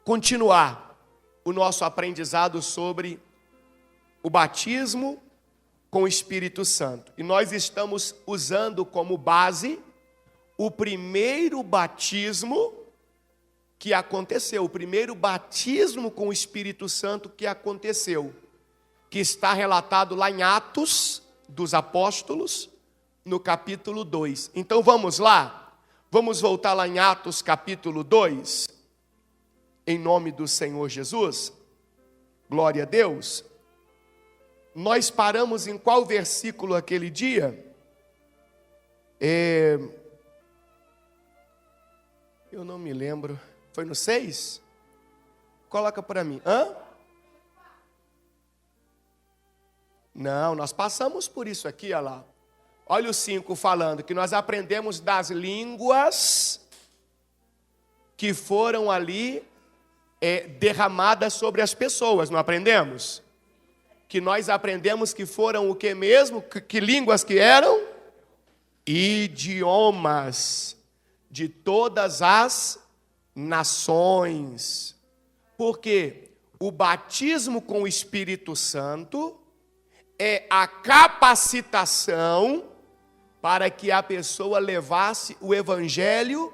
continuar o nosso aprendizado sobre o batismo com o Espírito Santo. E nós estamos usando como base o primeiro batismo que aconteceu, o primeiro batismo com o Espírito Santo que aconteceu, que está relatado lá em Atos dos Apóstolos, no capítulo 2. Então vamos lá? Vamos voltar lá em Atos capítulo 2, em nome do Senhor Jesus. Glória a Deus. Nós paramos em qual versículo aquele dia? Eu não me lembro. Foi no 6? Coloca para mim. Não, nós passamos por isso aqui, olha lá. Olha o 5 falando que nós aprendemos das línguas que foram ali derramadas sobre as pessoas, não aprendemos? Que nós aprendemos que foram o que mesmo? Que línguas que eram? Idiomas de todas as nações. Porque o batismo com o Espírito Santo é a capacitação para que a pessoa levasse o Evangelho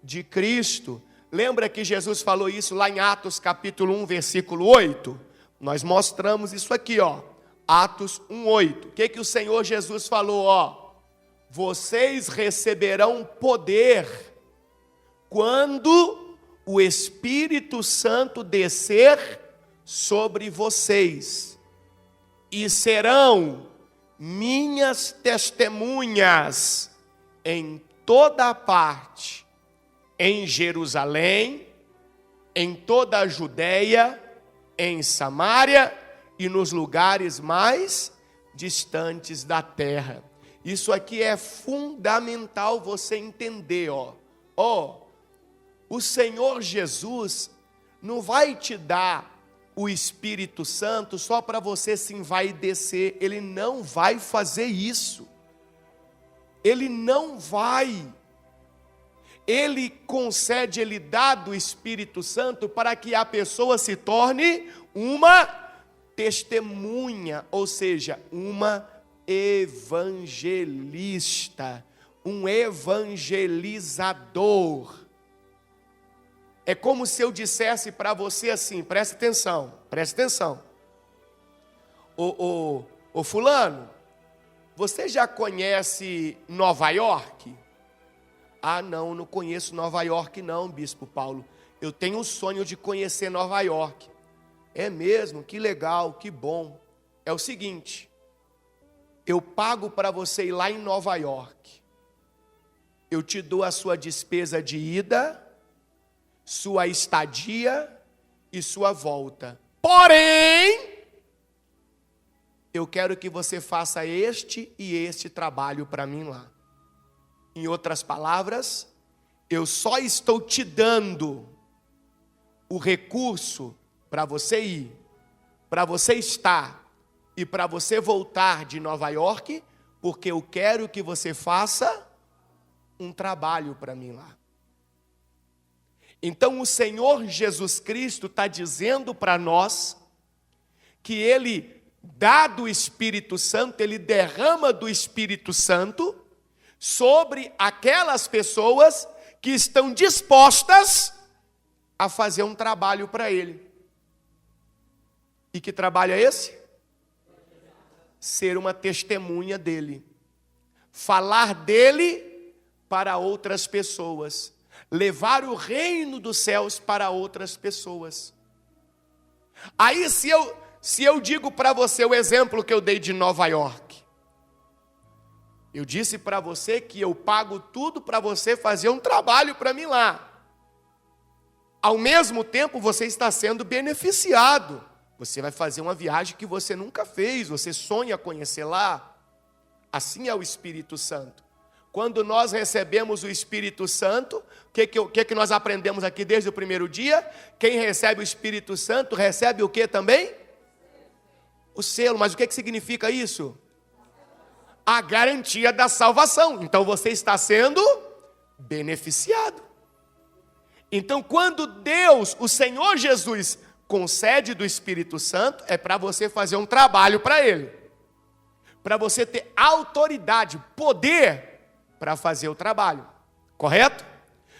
de Cristo. Lembra que Jesus falou isso lá em Atos capítulo 1, versículo 8? Nós mostramos isso aqui, ó. Atos 1, 8. O que o Senhor Jesus falou, ó? Vocês receberão poder quando o Espírito Santo descer sobre vocês. E serão minhas testemunhas em toda a parte, em Jerusalém, em toda a Judeia, em Samaria e nos lugares mais distantes da terra. Isso aqui é fundamental você entender, ó. O Senhor Jesus não vai te dar o Espírito Santo só para você se envaidecer. Ele não vai fazer isso. Ele não vai. Ele concede, ele dá do Espírito Santo para que a pessoa se torne uma testemunha, ou seja, uma evangelista, um evangelizador. É como se eu dissesse para você assim, presta atenção. Ô fulano, você já conhece Nova York? Ah, não conheço Nova York não, Bispo Paulo. Eu tenho o sonho de conhecer Nova York. É mesmo? Que legal, que bom. É o seguinte, eu pago para você ir lá em Nova York. Eu te dou a sua despesa de ida, sua estadia e sua volta. Porém, eu quero que você faça este e este trabalho para mim lá. Em outras palavras, eu só estou te dando o recurso para você ir, para você estar e para você voltar de Nova York, porque eu quero que você faça um trabalho para mim lá. Então o Senhor Jesus Cristo está dizendo para nós que Ele dá do Espírito Santo, Ele derrama do Espírito Santo sobre aquelas pessoas que estão dispostas a fazer um trabalho para Ele. E que trabalho é esse? Ser uma testemunha dEle. Falar dEle para outras pessoas. Levar o reino dos céus para outras pessoas. Aí se eu digo para você o exemplo que eu dei de Nova York. Eu disse para você que eu pago tudo para você fazer um trabalho para mim lá. Ao mesmo tempo você está sendo beneficiado. Você vai fazer uma viagem que você nunca fez, você sonha conhecer lá. Assim é o Espírito Santo. Quando nós recebemos o Espírito Santo, o que nós aprendemos aqui desde o primeiro dia? Quem recebe o Espírito Santo recebe o que também? O selo. Mas o que significa isso? A garantia da salvação. Então você está sendo beneficiado. Então, quando Deus, o Senhor Jesus, concede do Espírito Santo, é para você fazer um trabalho para Ele. Para você ter autoridade, poder para fazer o trabalho. Correto?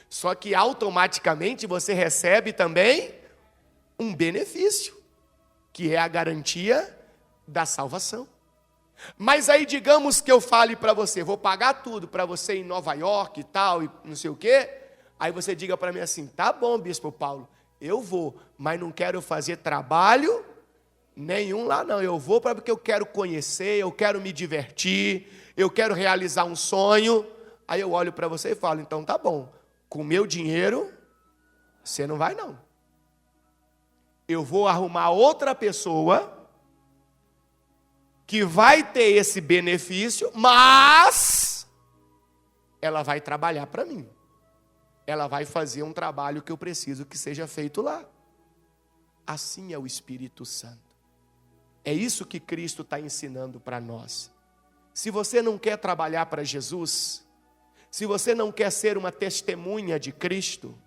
Só que automaticamente você recebe também um benefício, que é a garantia da salvação. Mas aí digamos que eu fale para você, vou pagar tudo para você ir em Nova York e tal, e não sei o quê. Aí você diga para mim assim, tá bom, Bispo Paulo, eu vou, mas não quero fazer trabalho nenhum lá não. Eu vou porque eu quero conhecer, eu quero me divertir, eu quero realizar um sonho. Aí eu olho para você e falo, então tá bom, com meu dinheiro, você não vai não. Eu vou arrumar outra pessoa que vai ter esse benefício, mas ela vai trabalhar para mim. Ela vai fazer um trabalho que eu preciso que seja feito lá. Assim é o Espírito Santo. É isso que Cristo está ensinando para nós. Se você não quer trabalhar para Jesus, se você não quer ser uma testemunha de Cristo,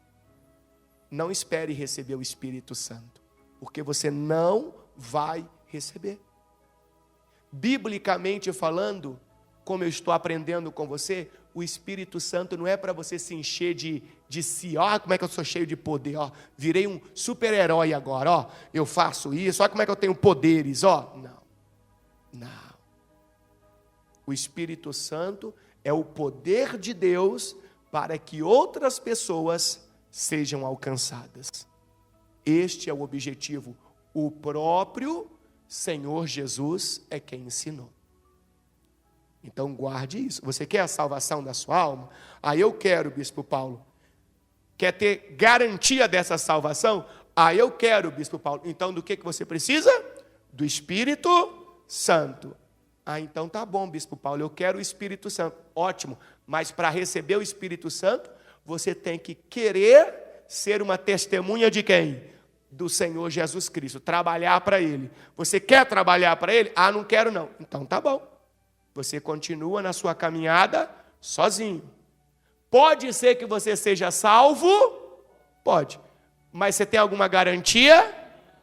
não espere receber o Espírito Santo, porque você não vai receber. Biblicamente falando, como eu estou aprendendo com você, o Espírito Santo não é para você se encher de si, ó, como é que eu sou cheio de poder, ó, virei um super-herói agora, ó, eu faço isso, ó, como é que eu tenho poderes, ó, não. O Espírito Santo é o poder de Deus para que outras pessoas sejam alcançadas. Este é o objetivo. O próprio Senhor Jesus é quem ensinou. Então guarde isso. Você quer a salvação da sua alma? Ah, eu quero, Bispo Paulo. Quer ter garantia dessa salvação? Ah, eu quero, Bispo Paulo. Então do que você precisa? Do Espírito Santo. Ah, então tá bom, Bispo Paulo, eu quero o Espírito Santo. Ótimo, mas para receber o Espírito Santo, você tem que querer ser uma testemunha de quem? Do Senhor Jesus Cristo, trabalhar para Ele. Você quer trabalhar para Ele? Ah, não quero não. Então tá bom. Você continua na sua caminhada sozinho. Pode ser que você seja salvo? Pode. Mas você tem alguma garantia?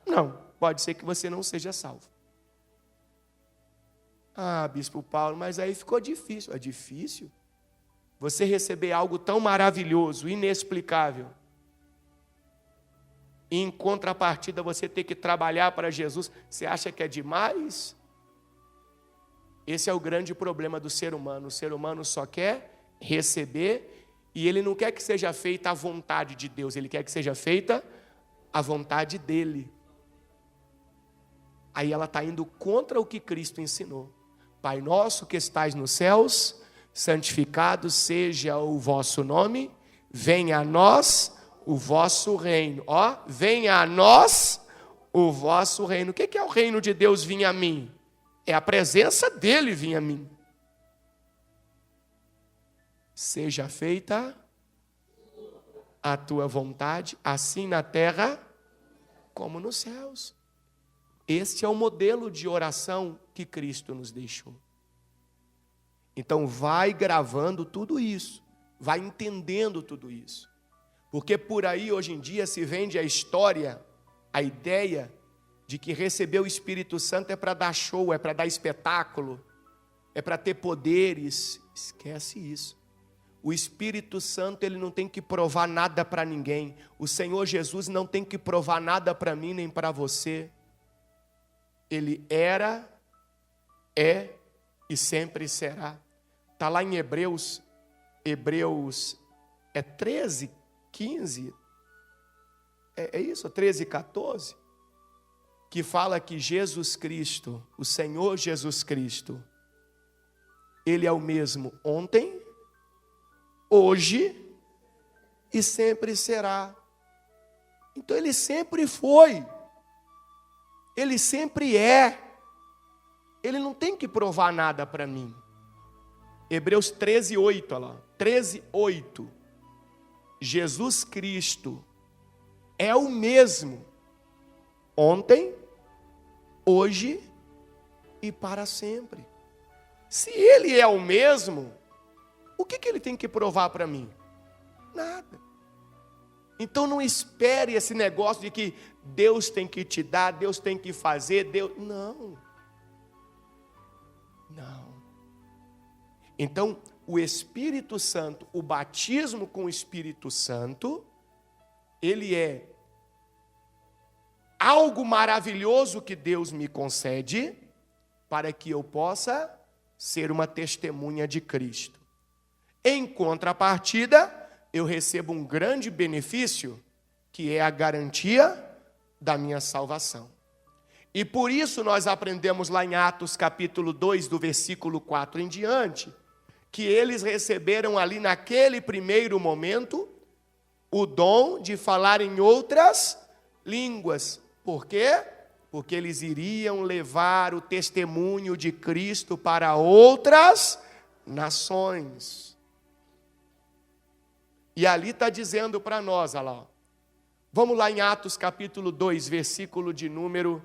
Não. Pode ser que você não seja salvo. Ah, Bispo Paulo, mas aí ficou difícil. É difícil? Você receber algo tão maravilhoso, inexplicável. E em contrapartida você ter que trabalhar para Jesus. Você acha que é demais? Esse é o grande problema do ser humano. O ser humano só quer receber e ele não quer que seja feita a vontade de Deus. Ele quer que seja feita a vontade dele. Aí ela está indo contra o que Cristo ensinou. Pai nosso que estais nos céus, santificado seja o vosso nome, venha a nós o vosso reino. Ó, venha a nós o vosso reino. O que é o reino de Deus vir a mim? É a presença dele vir a mim. Seja feita a tua vontade, assim na terra como nos céus. Este é o modelo de oração que Cristo nos deixou. Então vai gravando tudo isso, vai entendendo tudo isso. Porque por aí hoje em dia se vende a história, a ideia de que receber o Espírito Santo é para dar show, é para dar espetáculo, é para ter poderes. Esquece isso. O Espírito Santo, ele não tem que provar nada para ninguém. O Senhor Jesus não tem que provar nada para mim nem para você. Ele era, é e sempre será. Está lá em Hebreus é 13, 15, é isso, 13, 14, que fala que Jesus Cristo, o Senhor Jesus Cristo, Ele é o mesmo ontem, hoje e sempre será. Então Ele sempre foi, Ele sempre é, Ele não tem que provar nada para mim. Hebreus 13, 8, olha lá, 13, 8. Jesus Cristo é o mesmo ontem, hoje e para sempre. Se Ele é o mesmo, o que Ele tem que provar para mim? Nada. Então não espere esse negócio de que Deus tem que te dar, Deus tem que fazer, Deus... Não. Então, o Espírito Santo, o batismo com o Espírito Santo, ele é algo maravilhoso que Deus me concede para que eu possa ser uma testemunha de Cristo. Em contrapartida, eu recebo um grande benefício, que é a garantia da minha salvação. E por isso nós aprendemos lá em Atos capítulo 2, do versículo 4 em diante, que eles receberam ali naquele primeiro momento o dom de falar em outras línguas. Por quê? Porque eles iriam levar o testemunho de Cristo para outras nações. E ali está dizendo para nós, olha lá, vamos lá em Atos capítulo 2, versículo de número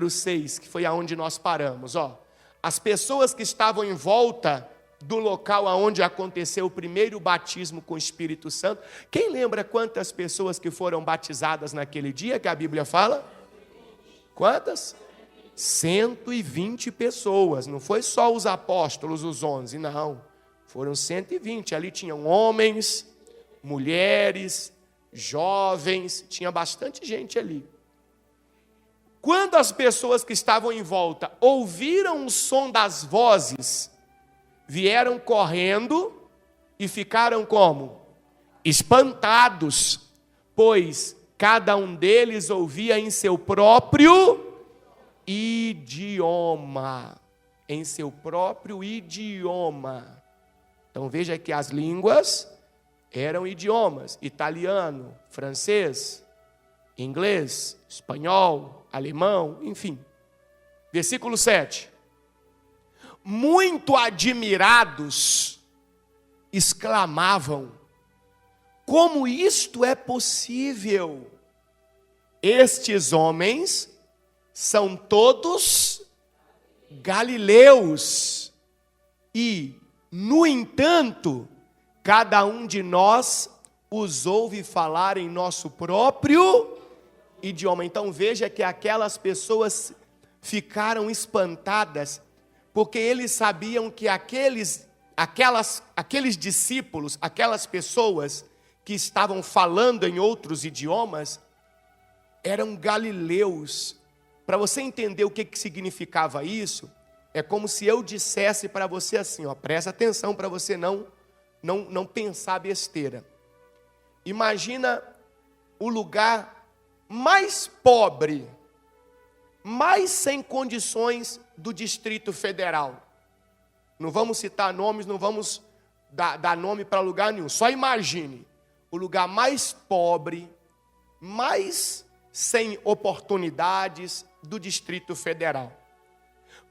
6, que foi aonde nós paramos. Ó. As pessoas que estavam em volta do local onde aconteceu o primeiro batismo com o Espírito Santo. Quem lembra quantas pessoas que foram batizadas naquele dia que a Bíblia fala? Quantas? 120 pessoas. Não foi só os apóstolos, os 11, não. Foram 120. Ali tinham homens, mulheres, jovens, tinha bastante gente ali. Quando as pessoas que estavam em volta ouviram o som das vozes, vieram correndo e ficaram como? Espantados, pois cada um deles ouvia em seu próprio idioma. Em seu próprio idioma. Então veja que as línguas eram idiomas: italiano, francês, inglês, espanhol, alemão, enfim. Versículo 7. Muito admirados, exclamavam: como isto é possível? Estes homens são todos galileus e, no entanto, cada um de nós os ouve falar em nosso próprio idioma. Então veja que aquelas pessoas ficaram espantadas, porque eles sabiam que aqueles discípulos, aquelas pessoas que estavam falando em outros idiomas, eram galileus. Para você entender o que significava isso, é como se eu dissesse para você assim, ó, presta atenção para você não pensar besteira. Imagina o lugar mais pobre, mais sem condições do Distrito Federal. Não vamos citar nomes, não vamos dar nome para lugar nenhum. Só imagine o lugar mais pobre, mais sem oportunidades do Distrito Federal.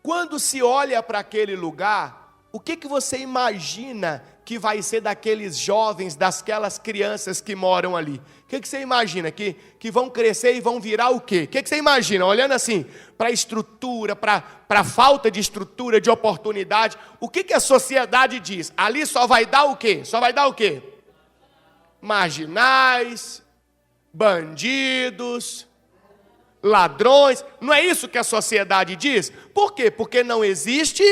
Quando se olha para aquele lugar, o que você imagina que vai ser daqueles jovens, daquelas crianças que moram ali? O que você imagina? Que vão crescer e vão virar o quê? O que você imagina? Olhando assim, para a estrutura, para a falta de estrutura, de oportunidade, o que a sociedade diz? Ali só vai dar o quê? Só vai dar o quê? Marginais, bandidos, ladrões. Não é isso que a sociedade diz? Por quê? Porque não existe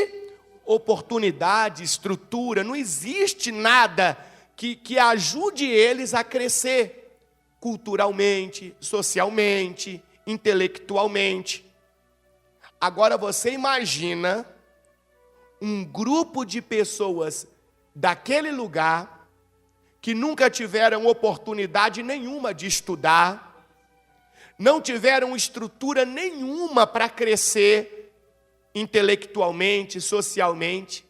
oportunidade, estrutura, não existe nada que ajude eles a crescer culturalmente, socialmente, intelectualmente. Agora você imagina um grupo de pessoas daquele lugar que nunca tiveram oportunidade nenhuma de estudar, não tiveram estrutura nenhuma para crescer intelectualmente, socialmente.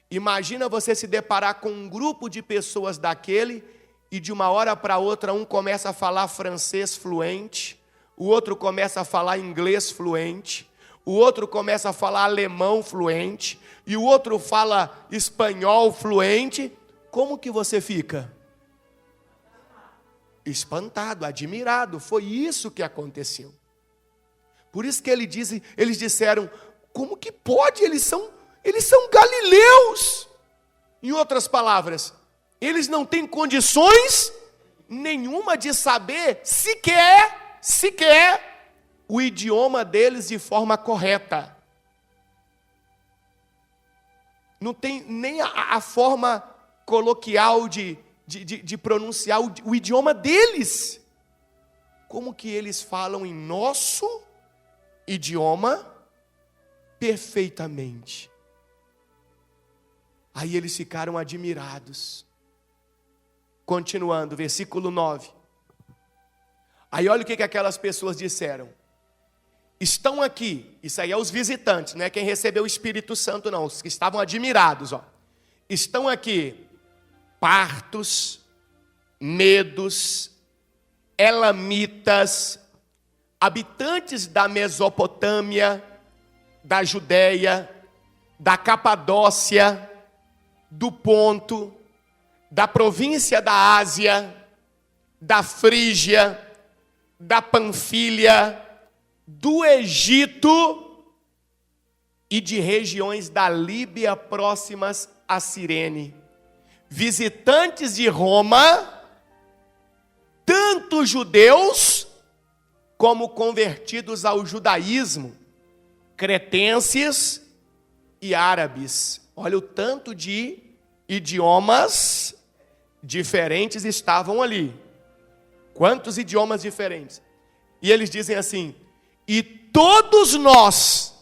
Imagina você se deparar com um grupo de pessoas daquele e de uma hora para outra um começa a falar francês fluente, o outro começa a falar inglês fluente, o outro começa a falar alemão fluente e o outro fala espanhol fluente. Como que você fica? Espantado, admirado. Foi isso que aconteceu. Por isso que eles disseram: como que pode? Eles são galileus. Em outras palavras, eles não têm condições nenhuma de saber sequer o idioma deles de forma correta. Não tem nem a forma coloquial de pronunciar o idioma deles. Como que eles falam em nosso idioma perfeitamente? Aí eles ficaram admirados. Continuando, versículo 9. Aí olha o que aquelas pessoas disseram. Estão aqui, isso aí é os visitantes, não é quem recebeu o Espírito Santo não, os que estavam admirados, ó. Estão aqui partos, medos, elamitas, habitantes da Mesopotâmia, da Judéia, da Capadócia, do Ponto, da província da Ásia, da Frígia, da Panfilha, do Egito e de regiões da Líbia próximas a Cirene. Visitantes de Roma, tanto judeus como convertidos ao judaísmo, cretenses e árabes. Olha o tanto de idiomas diferentes estavam ali. Quantos idiomas diferentes? E eles dizem assim: e todos nós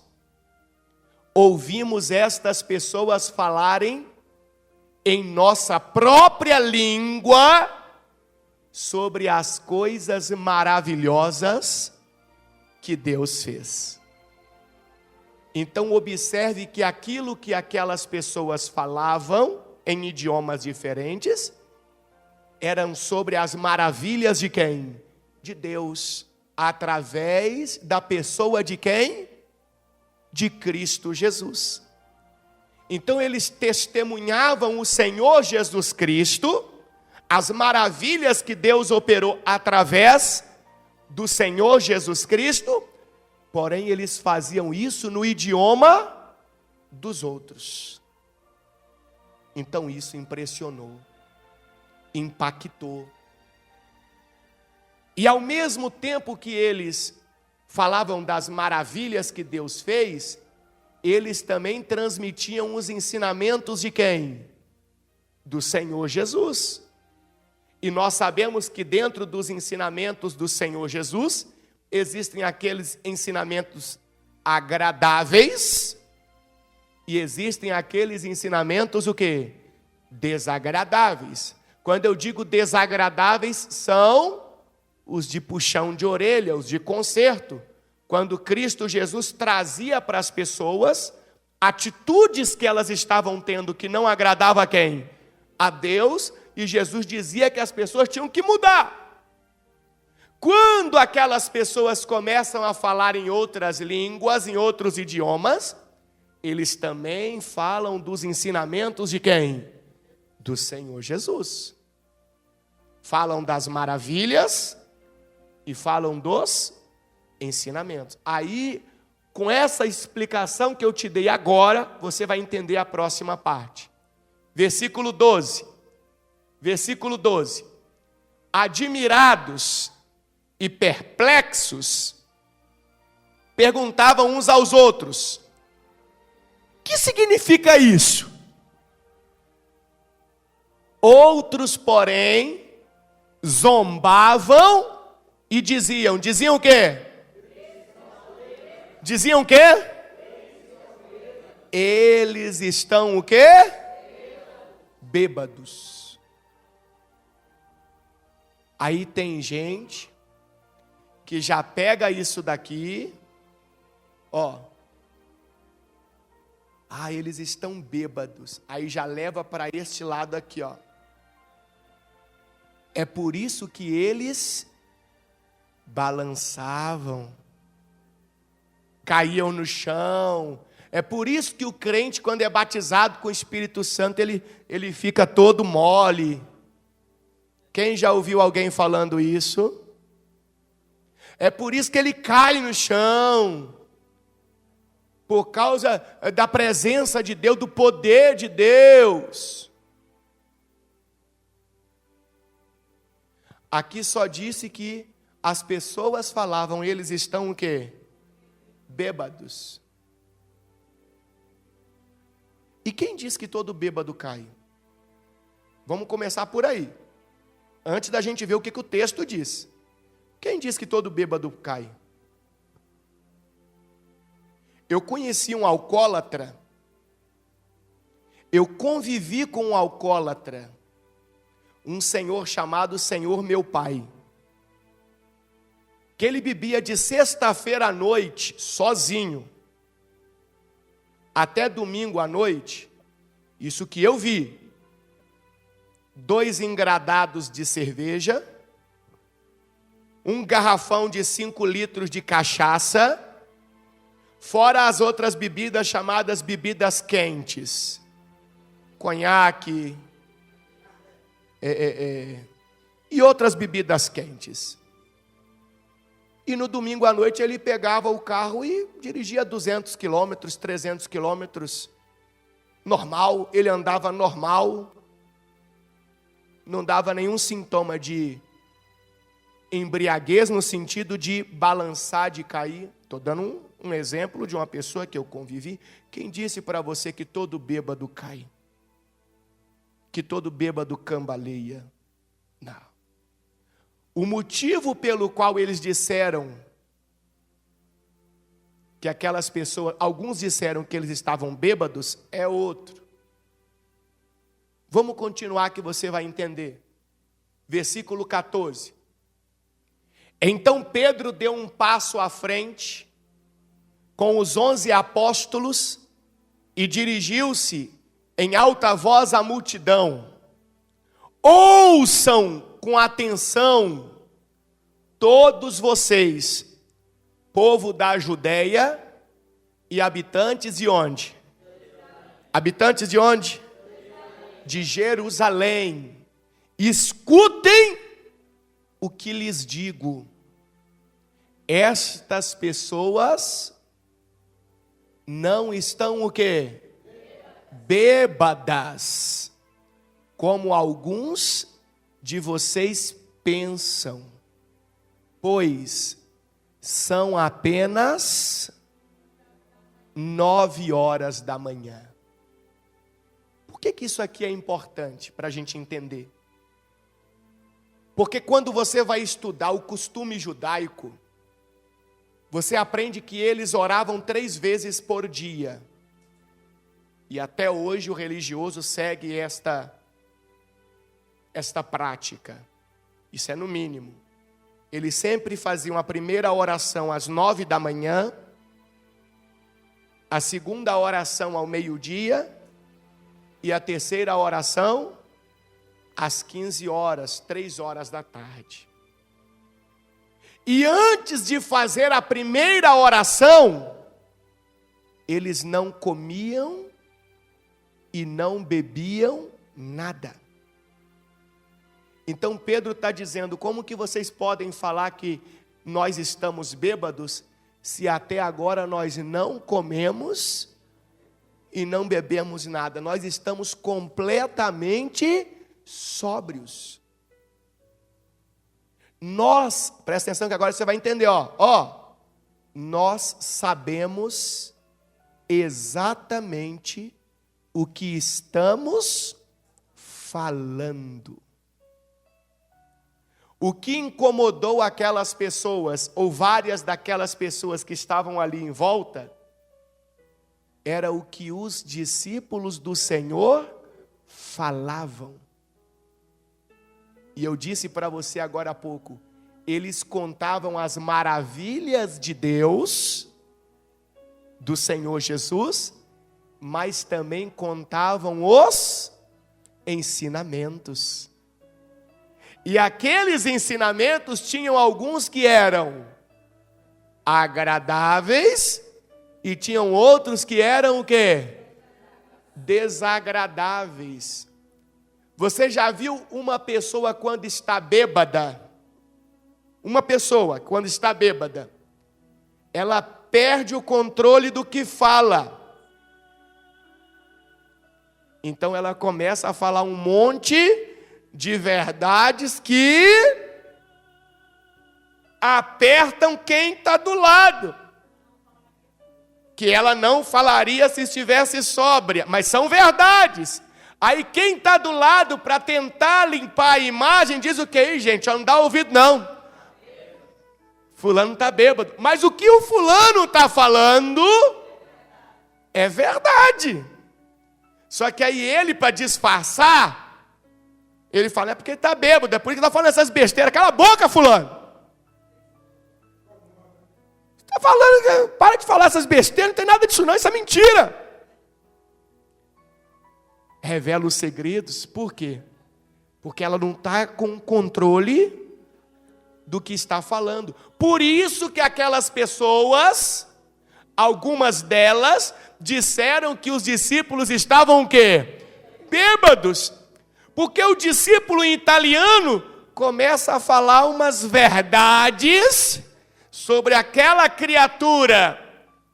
ouvimos estas pessoas falarem em nossa própria língua sobre as coisas maravilhosas que Deus fez. Então observe que aquilo que aquelas pessoas falavam em idiomas diferentes eram sobre as maravilhas de quem? De Deus, através da pessoa de quem? De Cristo Jesus. Então eles testemunhavam o Senhor Jesus Cristo, as maravilhas que Deus operou através do Senhor Jesus Cristo, porém eles faziam isso no idioma dos outros. Então isso impressionou, impactou. E ao mesmo tempo que eles falavam das maravilhas que Deus fez, eles também transmitiam os ensinamentos de quem? Do Senhor Jesus. E nós sabemos que dentro dos ensinamentos do Senhor Jesus, existem aqueles ensinamentos agradáveis e existem aqueles ensinamentos o quê? Desagradáveis. Quando eu digo desagradáveis, são os de puxão de orelha, os de conserto. Quando Cristo Jesus trazia para as pessoas atitudes que elas estavam tendo que não agradava a quem? A Deus, e Jesus dizia que as pessoas tinham que mudar. Quando aquelas pessoas começam a falar em outras línguas, em outros idiomas, eles também falam dos ensinamentos de quem? Do Senhor Jesus. Falam das maravilhas e falam dos ensinamentos. Aí, com essa explicação que eu te dei agora, você vai entender a próxima parte. Versículo 12. Versículo 12. Admirados e perplexos, perguntavam uns aos outros: o que significa isso? Outros, porém, zombavam e diziam o quê? Diziam o quê? Eles estão o quê? Bêbados. Aí tem gente que já pega isso daqui, ó. Ah, eles estão bêbados. Aí já leva para este lado aqui, ó. É por isso que eles balançavam, caíam no chão. É por isso que o crente, quando é batizado com o Espírito Santo, ele fica todo mole. Quem já ouviu alguém falando isso? É por isso que ele cai no chão. Por causa da presença de Deus, do poder de Deus. Aqui só disse que as pessoas falavam, eles estão o quê? Bêbados. E quem diz que todo bêbado cai? Vamos começar por aí. Antes da gente ver o que o texto diz. Quem diz que todo bêbado cai? Eu conheci um alcoólatra. Eu convivi com um alcoólatra. Um senhor chamado Senhor Meu Pai. Que ele bebia de sexta-feira à noite, sozinho, até domingo à noite. Isso que eu vi. 2 engradados de cerveja, um garrafão de 5 litros de cachaça, fora as outras bebidas chamadas bebidas quentes. Conhaque, e outras bebidas quentes. E no domingo à noite ele pegava o carro e dirigia 200 quilômetros, 300 quilômetros, normal, ele andava normal, não dava nenhum sintoma de embriaguez no sentido de balançar, de cair. Estou dando um exemplo de uma pessoa que eu convivi. Quem disse para você que todo bêbado cai? Que todo bêbado cambaleia? Não. O motivo pelo qual eles disseram que aquelas pessoas, alguns disseram que eles estavam bêbados, é outro. Vamos continuar que você vai entender. Versículo 14. Então Pedro deu um passo à frente com os 11 apóstolos e dirigiu-se em alta voz à multidão. Ouçam com atenção, todos vocês, povo da Judeia e habitantes de onde? Habitantes de onde? De Jerusalém. Escutem o que lhes digo. Estas pessoas não estão o quê? Bêbadas, como alguns de vocês pensam, pois são apenas 9 horas da manhã. Por que isso aqui é importante para a gente entender? Porque quando você vai estudar o costume judaico, você aprende que eles oravam 3 vezes por dia. E até hoje o religioso segue esta prática. Isso é no mínimo. Eles sempre faziam a primeira oração às 9 da manhã, a segunda oração ao meio-dia e a terceira oração às 15 horas, 3 horas da tarde. E antes de fazer a primeira oração, eles não comiam e não bebiam nada. Então Pedro está dizendo, como que vocês podem falar que nós estamos bêbados, se até agora nós não comemos e não bebemos nada? Nós estamos completamente sóbrios. Nós, presta atenção que agora você vai entender, nós sabemos exatamente o que estamos falando. O que incomodou aquelas pessoas, ou várias daquelas pessoas que estavam ali em volta, era o que os discípulos do Senhor falavam. E eu disse para você agora há pouco, eles contavam as maravilhas de Deus, do Senhor Jesus, mas também contavam os ensinamentos. E aqueles ensinamentos tinham alguns que eram agradáveis e tinham outros que eram o quê? Desagradáveis. Você já viu uma pessoa quando está bêbada? Uma pessoa quando está bêbada, ela perde o controle do que fala. Então ela começa a falar um monte de verdades que apertam quem está do lado. Que ela não falaria se estivesse sóbria, mas são verdades. Aí quem está do lado para tentar limpar a imagem diz o quê, gente? Não dá ouvido não. Fulano está bêbado. Mas o que o fulano está falando é verdade. Só que aí ele, para disfarçar, ele fala, é porque ele está bêbado, é por isso que está falando essas besteiras. Cala a boca, fulano. Está falando, para de falar essas besteiras, não tem nada disso não, isso é mentira. Revela os segredos, por quê? Porque ela não está com controle do que está falando. Por isso que aquelas pessoas, algumas delas, disseram que os discípulos estavam o quê? Bêbados. Porque o discípulo em italiano começa a falar umas verdades sobre aquela criatura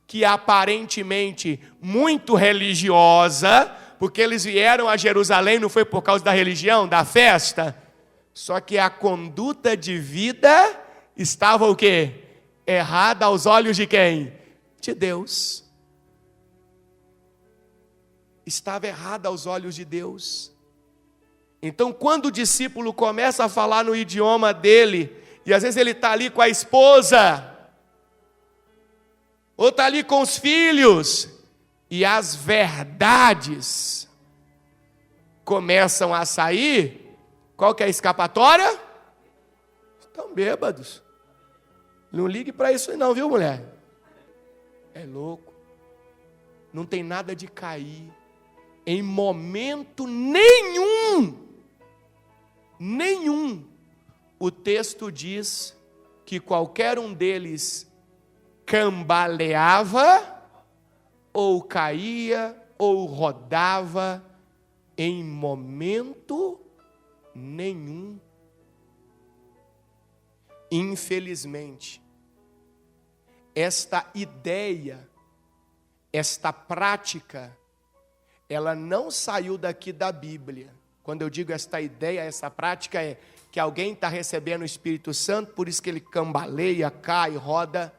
que aparentemente muito religiosa, porque eles vieram a Jerusalém, não foi por causa da religião, da festa, só que a conduta de vida estava o quê? Errada aos olhos de quem? De Deus. Estava errada aos olhos de Deus. Então, quando o discípulo começa a falar no idioma dele, e às vezes ele está ali com a esposa, ou está ali com os filhos, e as verdades começam a sair, qual que é a escapatória? Estão bêbados. Não ligue para isso não, viu, mulher? É louco. Não tem nada de cair. Em momento nenhum, o texto diz que qualquer um deles cambaleava, ou caía, ou rodava, em momento nenhum. Infelizmente, esta ideia, esta prática, ela não saiu daqui da Bíblia. Quando eu digo esta ideia, essa prática é que alguém está recebendo o Espírito Santo, por isso que ele cambaleia, cai, roda.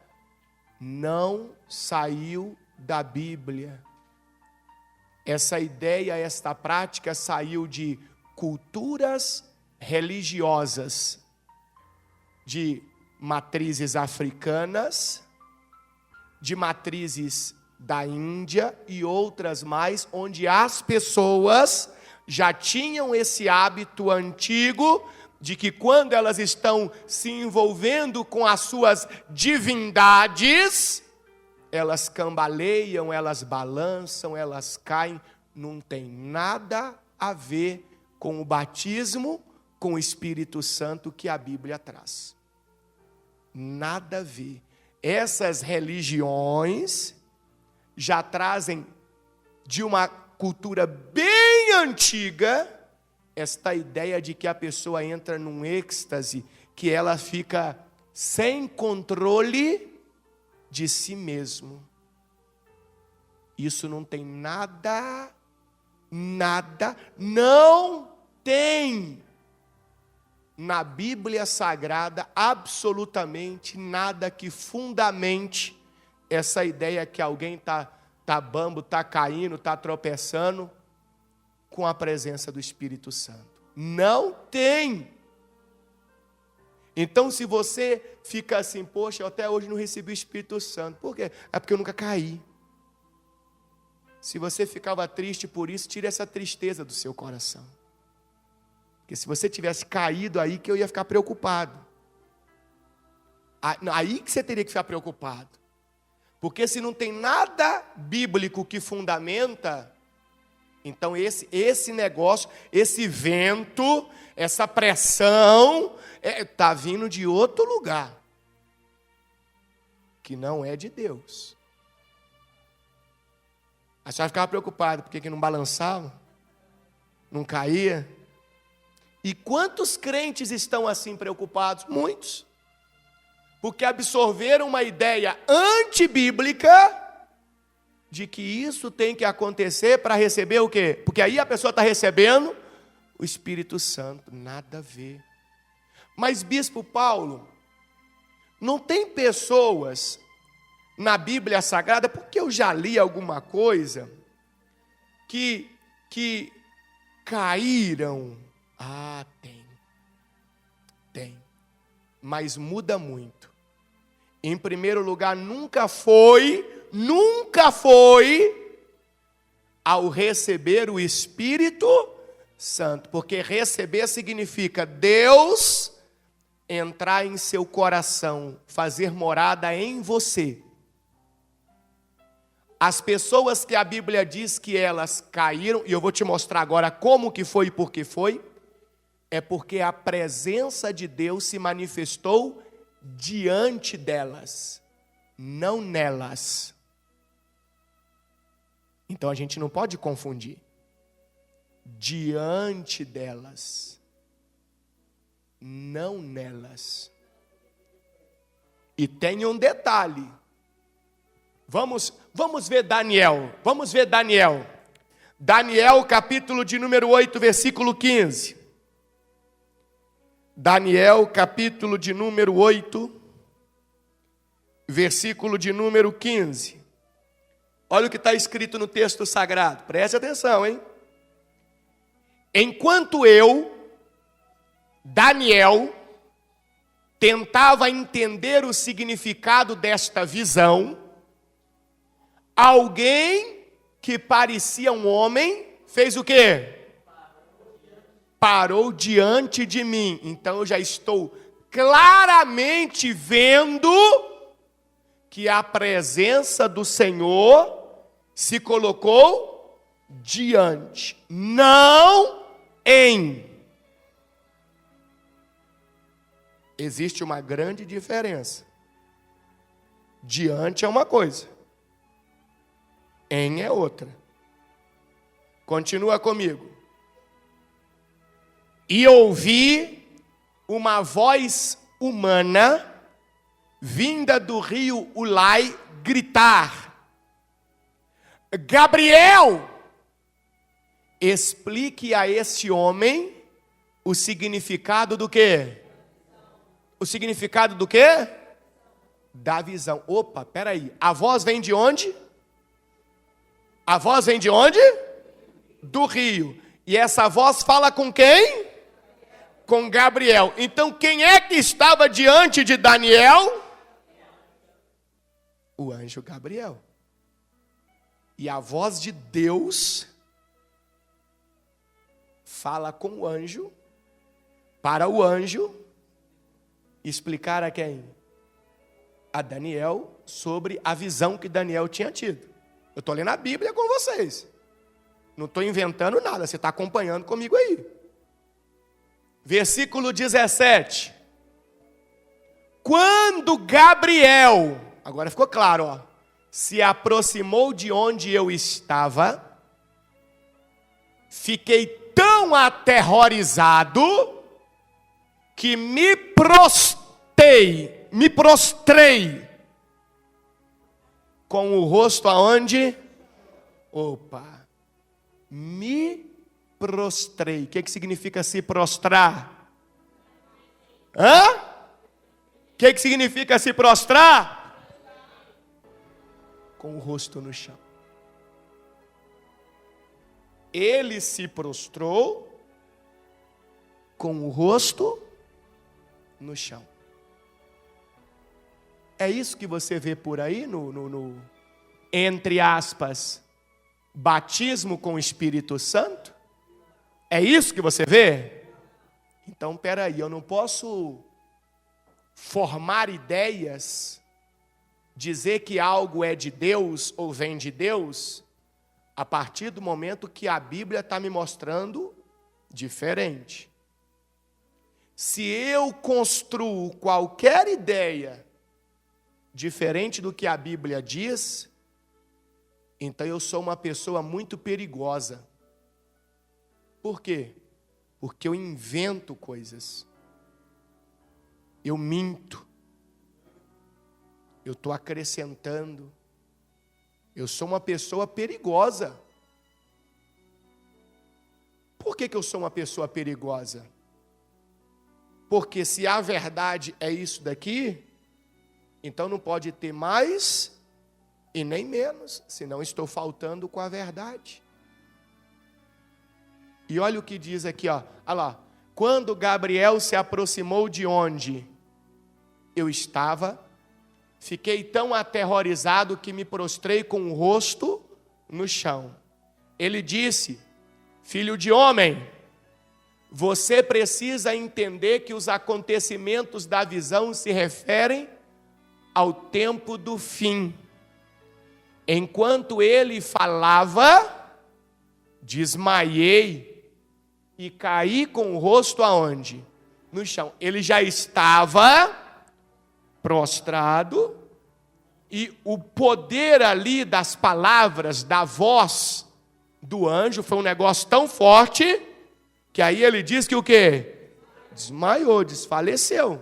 Não saiu da Bíblia. Essa ideia, esta prática saiu de culturas religiosas, de matrizes africanas, de matrizes da Índia e outras mais, onde as pessoas já tinham esse hábito antigo de que quando elas estão se envolvendo com as suas divindades, elas cambaleiam, elas balançam, elas caem. Não tem nada a ver com o batismo, com o Espírito Santo que a Bíblia traz. Nada a ver. Essas religiões já trazem de uma cultura bem antiga esta ideia de que a pessoa entra num êxtase, que ela fica sem controle de si mesmo. Isso não tem nada, não tem na Bíblia Sagrada absolutamente nada que fundamente essa ideia que alguém tá bambo, tá caindo, tá tropeçando com a presença do Espírito Santo. Não tem. Então, se você fica assim, poxa, eu até hoje não recebi o Espírito Santo. Por quê? É porque eu nunca caí. Se você ficava triste por isso, tire essa tristeza do seu coração. Porque se você tivesse caído aí, que eu ia ficar preocupado. Aí que você teria que ficar preocupado. Porque se não tem nada bíblico que fundamenta, então esse negócio, esse vento, essa pressão, está vindo de outro lugar, que não é de Deus. A senhora ficava preocupada, porque que não balançava, não caía. E quantos crentes estão assim preocupados? Muitos. Porque absorveram uma ideia antibíblica de que isso tem que acontecer para receber o quê? Porque aí a pessoa está recebendo o Espírito Santo. Nada a ver. Mas Bispo Paulo, Não tem pessoas na Bíblia Sagrada, porque eu já li alguma coisa, que caíram. Ah, tem. Mas muda muito. Em primeiro lugar, nunca foi, ao receber o Espírito Santo. Porque receber significa Deus entrar em seu coração, fazer morada em você. As pessoas que a Bíblia diz que elas caíram, e eu vou te mostrar agora como que foi e por que foi, é porque a presença de Deus se manifestou diante delas, não nelas. Então a gente não pode confundir. Diante delas, não nelas. E tem um detalhe. Vamos ver Daniel. Daniel, capítulo de número 8, versículo 15. Daniel, capítulo de número 8, versículo de número 15. Olha o que está escrito no texto sagrado. Preste atenção, hein? Enquanto eu, Daniel, tentava entender o significado desta visão, alguém que parecia um homem, fez o quê? Parou diante de mim. Então eu já estou claramente vendo que a presença do Senhor se colocou diante, não em. Existe uma grande diferença. Diante é uma coisa, em é outra. Continua comigo. E ouvi uma voz humana vinda do rio Ulai gritar: Gabriel, explique a esse homem o significado do quê? O significado do quê? Da visão. Opa, peraí. A voz vem de onde? A voz vem de onde? Do rio. E essa voz fala com quem? Com Gabriel. Então quem é que estava diante de Daniel? O anjo Gabriel. E a voz de Deus fala com o anjo, para o anjo explicar a quem? A Daniel, sobre a visão que Daniel tinha tido. Eu estou lendo a Bíblia com vocês. Não estou inventando nada, você está acompanhando comigo aí. Versículo 17. Quando Gabriel, agora ficou claro, ó, se aproximou de onde eu estava, fiquei tão aterrorizado que me prostrei com o rosto aonde? Opa! Me prostrei. O que significa se prostrar? Hã? O que significa se prostrar? Com o rosto no chão. Ele se prostrou com o rosto no chão. É isso que você vê por aí no entre aspas, batismo com o Espírito Santo? É isso que você vê? Então, peraí, eu não posso formar ideias, dizer que algo é de Deus ou vem de Deus, a partir do momento que a Bíblia está me mostrando diferente. Se eu construo qualquer ideia diferente do que a Bíblia diz, então eu sou uma pessoa muito perigosa. Por quê? Porque eu invento coisas. Eu minto. Eu estou acrescentando. Eu sou uma pessoa perigosa. Por que eu sou uma pessoa perigosa? Porque se a verdade é isso daqui, Então não pode ter mais e nem menos, senão estou faltando com a verdade. E olha o que diz aqui, ó. Olha lá. Quando Gabriel se aproximou de onde eu estava, fiquei tão aterrorizado que me prostrei com o rosto no chão. Ele disse: filho de homem, você precisa entender que os acontecimentos da visão se referem ao tempo do fim. Enquanto ele falava, desmaiei e caí com o rosto aonde? No chão. Ele já estava prostrado e o poder ali das palavras, da voz do anjo foi um negócio tão forte que aí ele diz que o quê? Desmaiou, desfaleceu.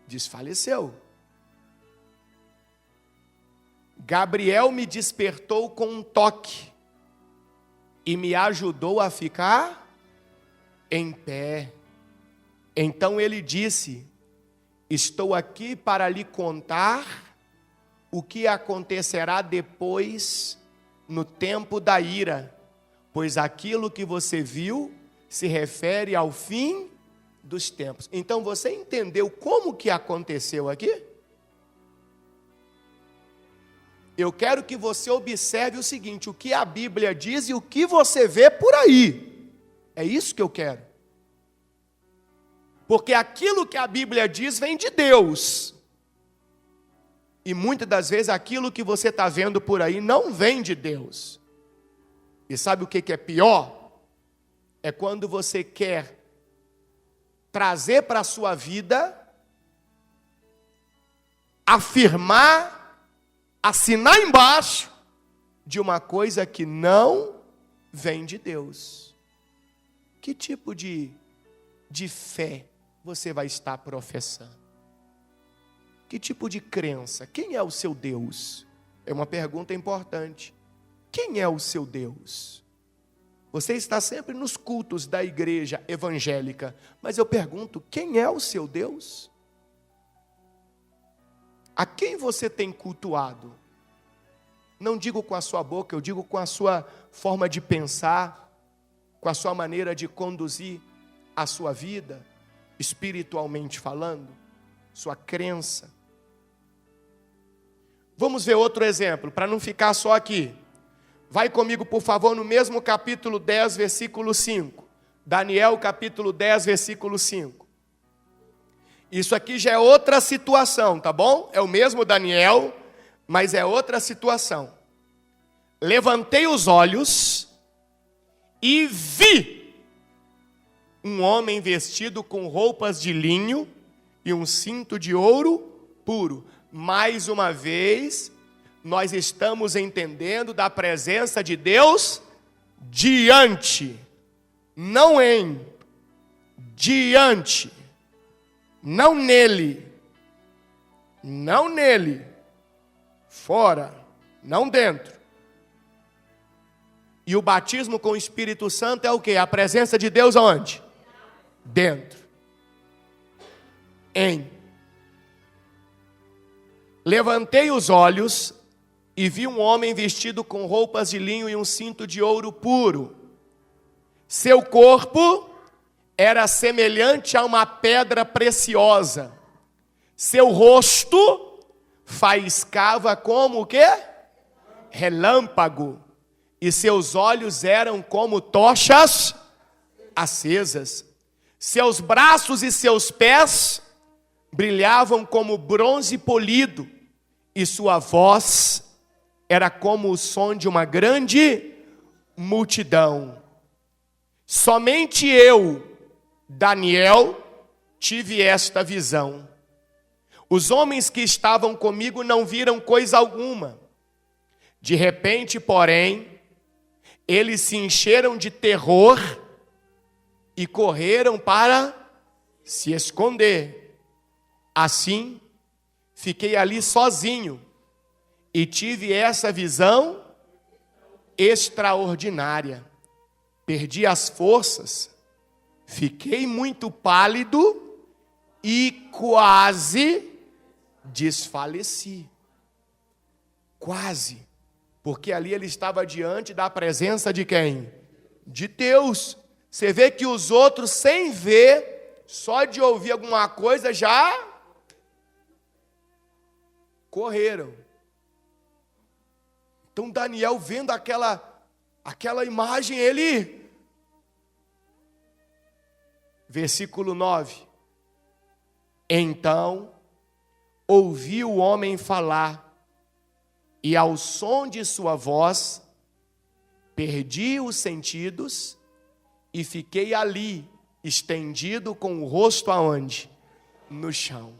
Desfaleceu. Gabriel me despertou com um toque e me ajudou a ficar em pé. Então ele disse: estou aqui para lhe contar o que acontecerá depois no tempo da ira, pois aquilo que você viu se refere ao fim dos tempos. Então você entendeu como que aconteceu aqui? Eu quero que você observe o seguinte: o que a Bíblia diz e o que você vê por aí. É isso que eu quero. Porque aquilo que a Bíblia diz vem de Deus. E muitas das vezes aquilo que você está vendo por aí não vem de Deus. E sabe o que é pior? É quando você quer trazer para a sua vida, afirmar, assinar embaixo de uma coisa que não vem de Deus. Que tipo de fé você vai estar professando? Que tipo de crença? Quem é o seu Deus? É uma pergunta importante. Quem é o seu Deus? Você está sempre nos cultos da igreja evangélica, mas eu pergunto, quem é o seu Deus? A quem você tem cultuado? Não digo com a sua boca, eu digo com a sua forma de pensar, com a sua maneira de conduzir a sua vida, espiritualmente falando, sua crença. Vamos ver outro exemplo, para não ficar só aqui. Vai comigo, por favor, no mesmo capítulo 10, versículo 5. Daniel, capítulo 10, versículo 5. Isso aqui já é outra situação, tá bom? É o mesmo Daniel, mas é outra situação. Levantei os olhos e vi um homem vestido com roupas de linho e um cinto de ouro puro. Mais uma vez, nós estamos entendendo da presença de Deus diante, não em, diante, não nele, fora, não dentro. E o batismo com o Espírito Santo é o quê? A presença de Deus aonde? Dentro. Em. Levantei os olhos e vi um homem vestido com roupas de linho e um cinto de ouro puro. Seu corpo era semelhante a uma pedra preciosa. Seu rosto faiscava como o quê? Relâmpago. E seus olhos eram como tochas acesas. Seus braços e seus pés brilhavam como bronze polido. E sua voz era como o som de uma grande multidão. Somente eu, Daniel, tive esta visão. Os homens que estavam comigo não viram coisa alguma. De repente, porém, eles se encheram de terror e correram para se esconder. Assim, fiquei ali sozinho e tive essa visão extraordinária. Perdi as forças, fiquei muito pálido e quase desfaleci. Quase. Porque ali ele estava diante da presença de quem? De Deus. Você vê que os outros, sem ver, só de ouvir alguma coisa, já correram. Então Daniel, vendo aquela imagem, ele... Versículo 9. Então ouvi o homem falar, e ao som de sua voz, perdi os sentidos e fiquei ali, estendido com o rosto aonde? No chão.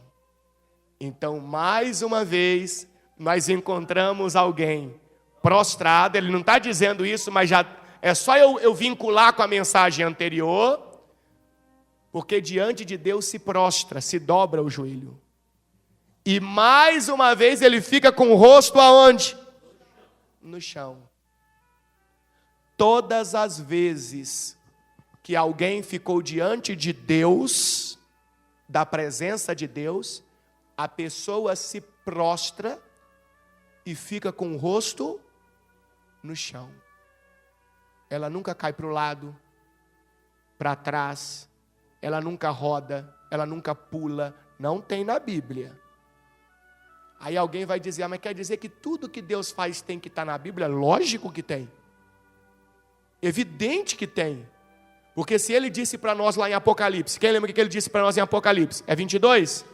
Então, mais uma vez, nós encontramos alguém prostrado. Ele não está dizendo isso, mas já é só eu vincular com a mensagem anterior, porque diante de Deus se prostra, se dobra o joelho. E mais uma vez ele fica com o rosto aonde? No chão. Todas as vezes que alguém ficou diante de Deus, da presença de Deus, a pessoa se prostra e fica com o rosto no chão. Ela nunca cai para o lado, para trás, ela nunca roda, ela nunca pula, não tem na Bíblia. Aí alguém vai dizer, mas quer dizer que tudo que Deus faz tem que estar na Bíblia? Lógico que tem. Evidente que tem. Porque se ele disse para nós lá em Apocalipse, quem lembra o que ele disse para nós em Apocalipse? É 22?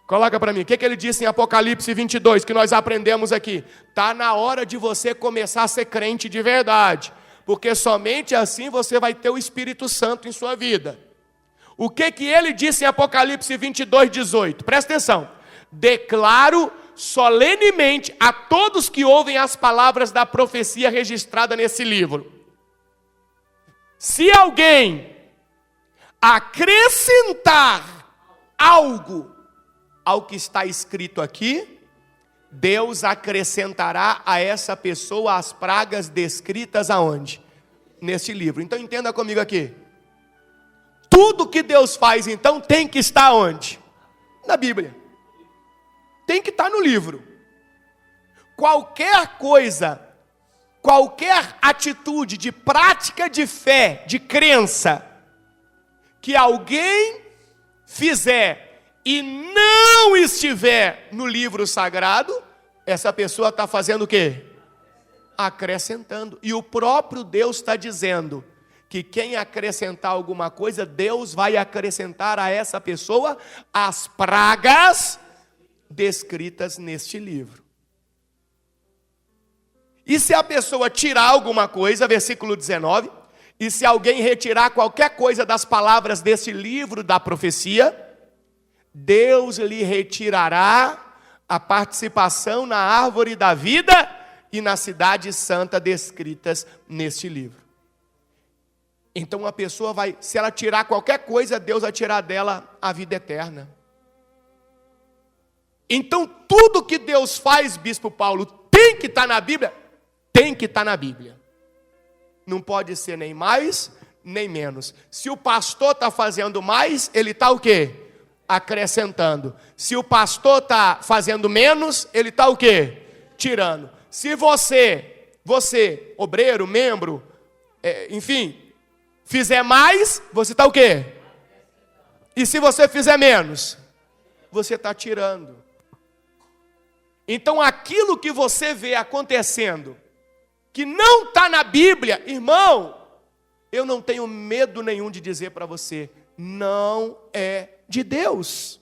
Coloca para mim, o que ele disse em Apocalipse 22, que nós aprendemos aqui? Está na hora de você começar a ser crente de verdade. Porque somente assim você vai ter o Espírito Santo em sua vida. O que ele disse em Apocalipse 22, 18? Presta atenção. Declaro solenemente a todos que ouvem as palavras da profecia registrada nesse livro. Se alguém acrescentar algo ao que está escrito aqui, Deus acrescentará a essa pessoa as pragas descritas aonde? Nesse livro. Então entenda comigo aqui. Tudo que Deus faz então tem que estar onde? Na Bíblia. Tem que estar no livro. Qualquer coisa, qualquer atitude de prática de fé, de crença, que alguém fizer e não estiver no livro sagrado, essa pessoa está fazendo o quê? Acrescentando. E o próprio Deus está dizendo que quem acrescentar alguma coisa, Deus vai acrescentar a essa pessoa as pragas descritas neste livro. E se a pessoa tirar alguma coisa, versículo 19, e se alguém retirar qualquer coisa das palavras desse livro da profecia, Deus lhe retirará a participação na árvore da vida e na cidade santa descritas neste livro. Então a pessoa vai, se ela tirar qualquer coisa, Deus vai tirar dela a vida eterna. Então tudo que Deus faz, Bispo Paulo, tem que estar na Bíblia? Tem que estar na Bíblia. Não pode ser nem mais, nem menos. Se o pastor está fazendo mais, ele está o quê? Acrescentando. Se o pastor está fazendo menos, ele está o quê? Tirando. Se você, obreiro, membro, enfim, fizer mais, você está o quê? E se você fizer menos, você está tirando. Então aquilo que você vê acontecendo, que não está na Bíblia, irmão, eu não tenho medo nenhum de dizer para você, não é de Deus.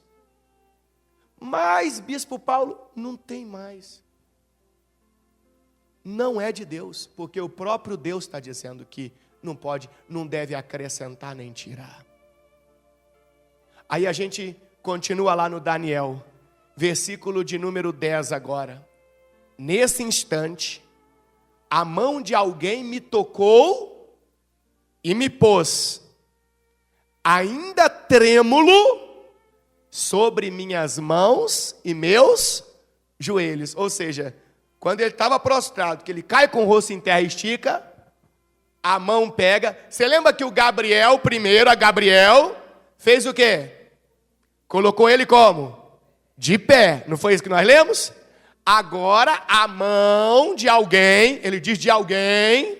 Mas, Bispo Paulo, não tem mais. Não é de Deus, porque o próprio Deus está dizendo que não pode, não deve acrescentar nem tirar. Aí a gente continua lá no Daniel, versículo de número 10 agora. Nesse instante, a mão de alguém me tocou e me pôs, ainda trêmulo, sobre minhas mãos e meus joelhos. Ou seja, quando ele estava prostrado, que ele cai com o rosto em terra e estica, a mão pega. Você lembra que o Gabriel, primeiro, a Gabriel, fez o quê? Colocou ele como? De pé. Não foi isso que nós lemos? Agora a mão de alguém, ele diz de alguém,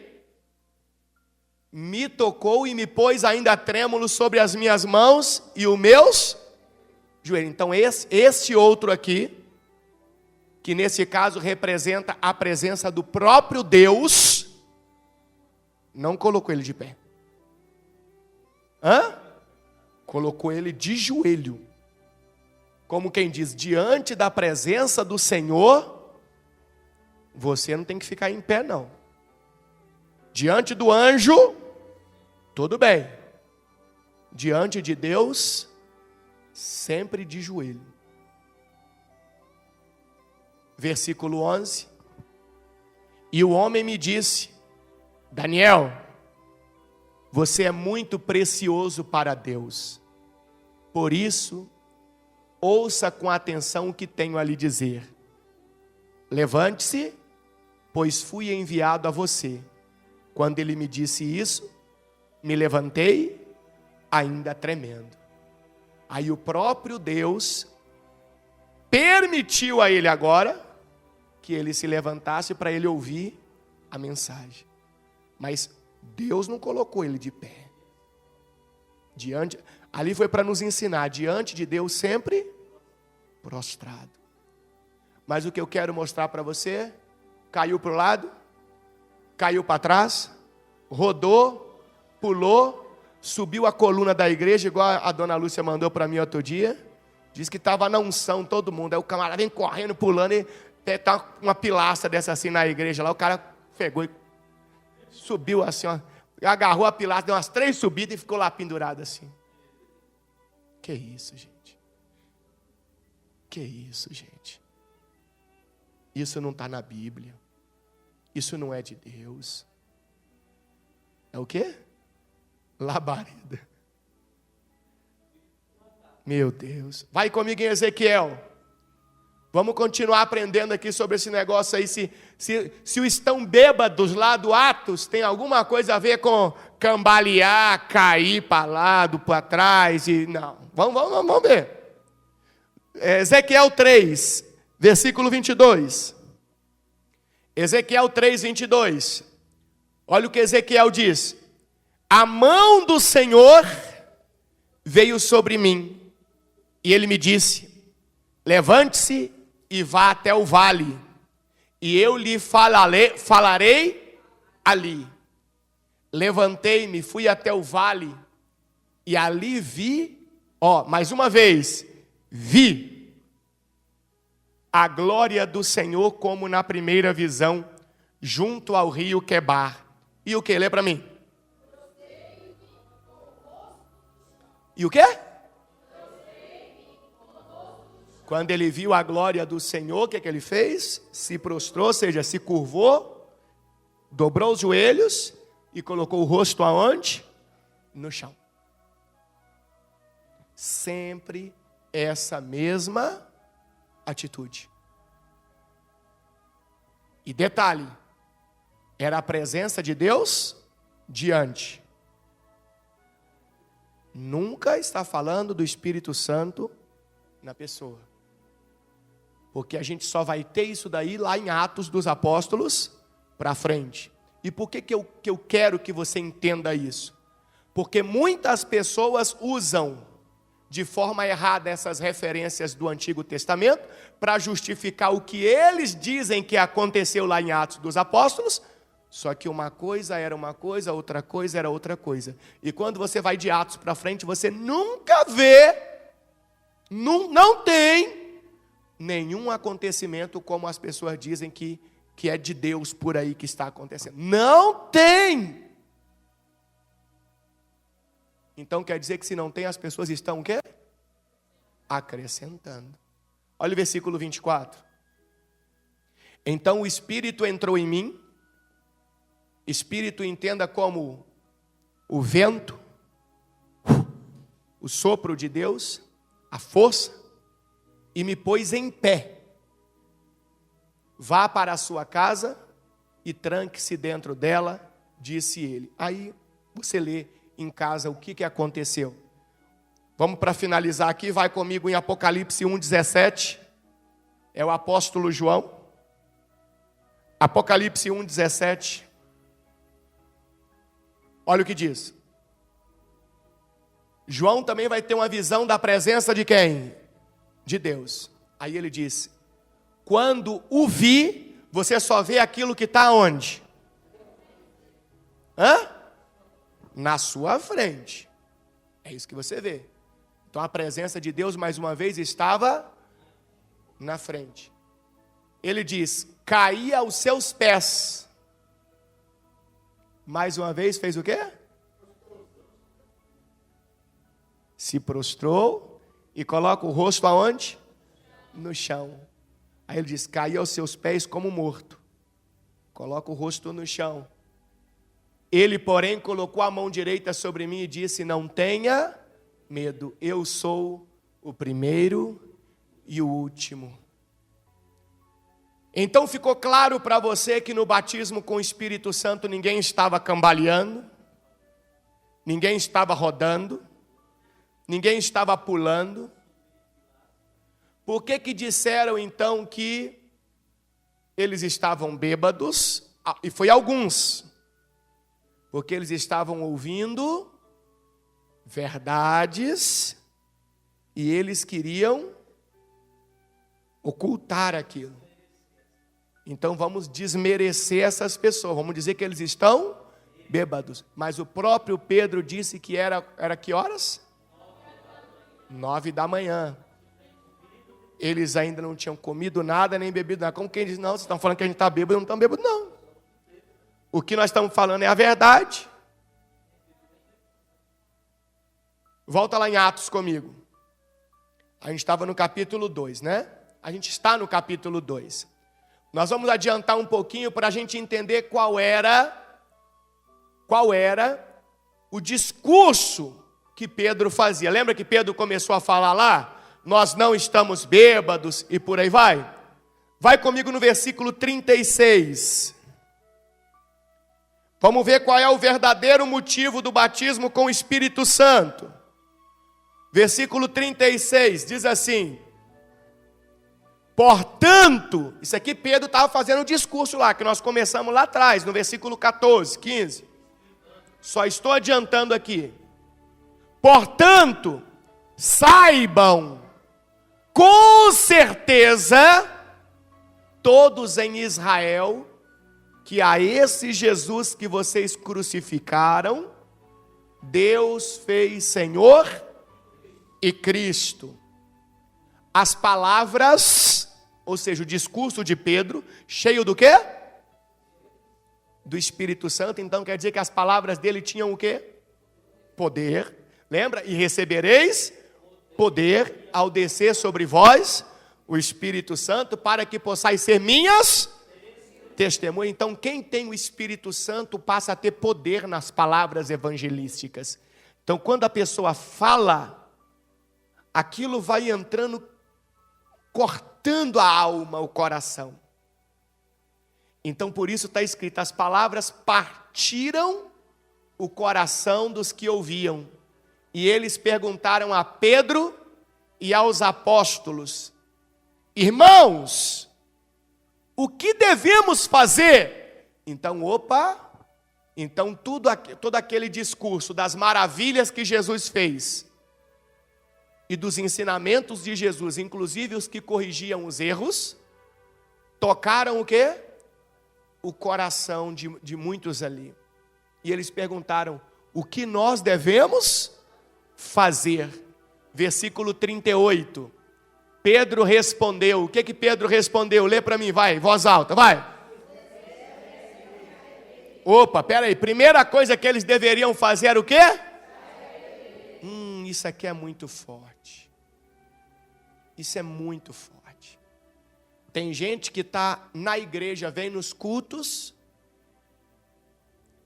me tocou e me pôs ainda trêmulo sobre as minhas mãos e os meus joelhos. Então esse outro aqui, que nesse caso representa a presença do próprio Deus, não colocou ele de pé. Colocou ele de joelho. Como quem diz, diante da presença do Senhor, você não tem que ficar em pé, não. Diante do anjo, tudo bem. Diante de Deus, sempre de joelho. Versículo 11. E o homem me disse: Daniel, você é muito precioso para Deus. Por isso, ouça com atenção o que tenho a lhe dizer. Levante-se, pois fui enviado a você. Quando ele me disse isso, me levantei, ainda tremendo. Aí o próprio Deus permitiu a ele agora que ele se levantasse para ele ouvir a mensagem. Mas Deus não colocou ele de pé. Ali foi para nos ensinar, diante de Deus sempre prostrado. Mas o que eu quero mostrar para você, caiu para o lado, caiu para trás, rodou, pulou, subiu a coluna da igreja, igual a dona Lúcia mandou para mim outro dia. Diz que estava na unção todo mundo. Aí o camarada vem correndo, pulando, e tá uma pilastra dessa assim na igreja lá. O cara pegou e subiu assim, ó, agarrou a pilastra, deu umas 3 subidas e ficou lá pendurado assim. Que isso, gente? Que isso, gente? Isso não está na Bíblia. Isso não é de Deus. É o quê? Labareda. Meu Deus. Vai comigo em Ezequiel. Vamos continuar aprendendo aqui sobre esse negócio aí. Se o estão bêbados lá do Atos tem alguma coisa a ver com cambalear, cair para lá, para trás. Não. Vamos ver. Ezequiel 3, versículo 22. Ezequiel 3, 22. Olha o que Ezequiel diz. A mão do Senhor veio sobre mim. E ele me disse: levante-se e vá até o vale, e eu lhe falarei ali. Levantei-me, fui até o vale, e ali vi, mais uma vez, vi a glória do Senhor como na primeira visão, junto ao rio Quebar. E o que? Lê para mim. E o quê? Quando ele viu a glória do Senhor, o que ele fez? Se prostrou, ou seja, se curvou, dobrou os joelhos e colocou o rosto aonde? No chão. Sempre essa mesma atitude. E detalhe, era a presença de Deus diante. Nunca está falando do Espírito Santo na pessoa. Porque a gente só vai ter isso daí lá em Atos dos Apóstolos para frente. E por que eu quero que você entenda isso? Porque muitas pessoas usam de forma errada essas referências do Antigo Testamento para justificar o que eles dizem que aconteceu lá em Atos dos Apóstolos, só que uma coisa era uma coisa, outra coisa era outra coisa. E quando você vai de Atos para frente, você nunca vê, não tem nenhum acontecimento como as pessoas dizem que é de Deus por aí que está acontecendo. Não tem! Então quer dizer que se não tem, as pessoas estão o quê? Acrescentando. Olha o versículo 24. Então o Espírito entrou em mim. Espírito entenda como o vento, o sopro de Deus, a força, e me pôs em pé. Vá para a sua casa e tranque-se dentro dela, disse ele. Aí você lê em casa o que aconteceu. Vamos para finalizar aqui, vai comigo em Apocalipse 1,17. É o apóstolo João. Apocalipse 1,17. Olha o que diz. João também vai ter uma visão da presença de quem? De Deus. Aí ele disse: quando o vi, você só vê aquilo que está onde? Na sua frente. É isso que você vê. Então a presença de Deus mais uma vez estava na frente. Ele diz: caía aos seus pés. Mais uma vez fez o quê? Se prostrou e coloca o rosto aonde? No chão. Aí ele diz: caía aos seus pés como morto. Coloca o rosto no chão. Ele, porém, colocou a mão direita sobre mim e disse: não tenha medo, eu sou o primeiro e o último. Então ficou claro para você que no batismo com o Espírito Santo ninguém estava cambaleando, ninguém estava rodando, ninguém estava pulando. Por que disseram então que eles estavam bêbados? E foi alguns. Porque eles estavam ouvindo verdades e eles queriam ocultar aquilo. Então vamos desmerecer essas pessoas, vamos dizer que eles estão bêbados. Mas o próprio Pedro disse que era que horas? 9 da manhã. Eles ainda não tinham comido nada, nem bebido nada. Como quem diz: não, vocês estão falando que a gente está bêbado, não estão bêbados, não. O que nós estamos falando é a verdade. Volta lá em Atos comigo. A gente estava no capítulo 2, né? A gente está no capítulo 2. Nós vamos adiantar um pouquinho para a gente entender qual era o discurso que Pedro fazia. Lembra que Pedro começou a falar lá? Nós não estamos bêbados e por aí vai? Vai comigo no versículo 36. Vamos ver qual é o verdadeiro motivo do batismo com o Espírito Santo. Versículo 36 diz assim: portanto, isso aqui Pedro estava fazendo um discurso lá, que nós começamos lá atrás, no versículo 14, 15. Só estou adiantando aqui. Portanto, saibam com certeza todos em Israel que a esse Jesus que vocês crucificaram, Deus fez Senhor e Cristo. As palavras, ou seja, o discurso de Pedro, cheio do quê? Do Espírito Santo. Então quer dizer que as palavras dele tinham o quê? Poder. Lembra? E recebereis poder ao descer sobre vós o Espírito Santo, para que possais ser minhas testemunhas. Então quem tem o Espírito Santo passa a ter poder nas palavras evangelísticas. Então quando a pessoa fala, aquilo vai entrando, cortando a alma, o coração. Então por isso está escrito: as palavras partiram o coração dos que ouviam. E eles perguntaram a Pedro e aos apóstolos: irmãos, o que devemos fazer? Então, todo aquele discurso das maravilhas que Jesus fez e dos ensinamentos de Jesus, inclusive os que corrigiam os erros, tocaram o quê? O coração de muitos ali. E eles perguntaram: o que nós devemos fazer? Versículo 38. Pedro respondeu. O que Pedro respondeu? Lê para mim, vai, voz alta, vai. Opa, peraí. Primeira coisa que eles deveriam fazer era o quê? Isso aqui é muito forte. Isso é muito forte. Tem gente que está na igreja, vem nos cultos,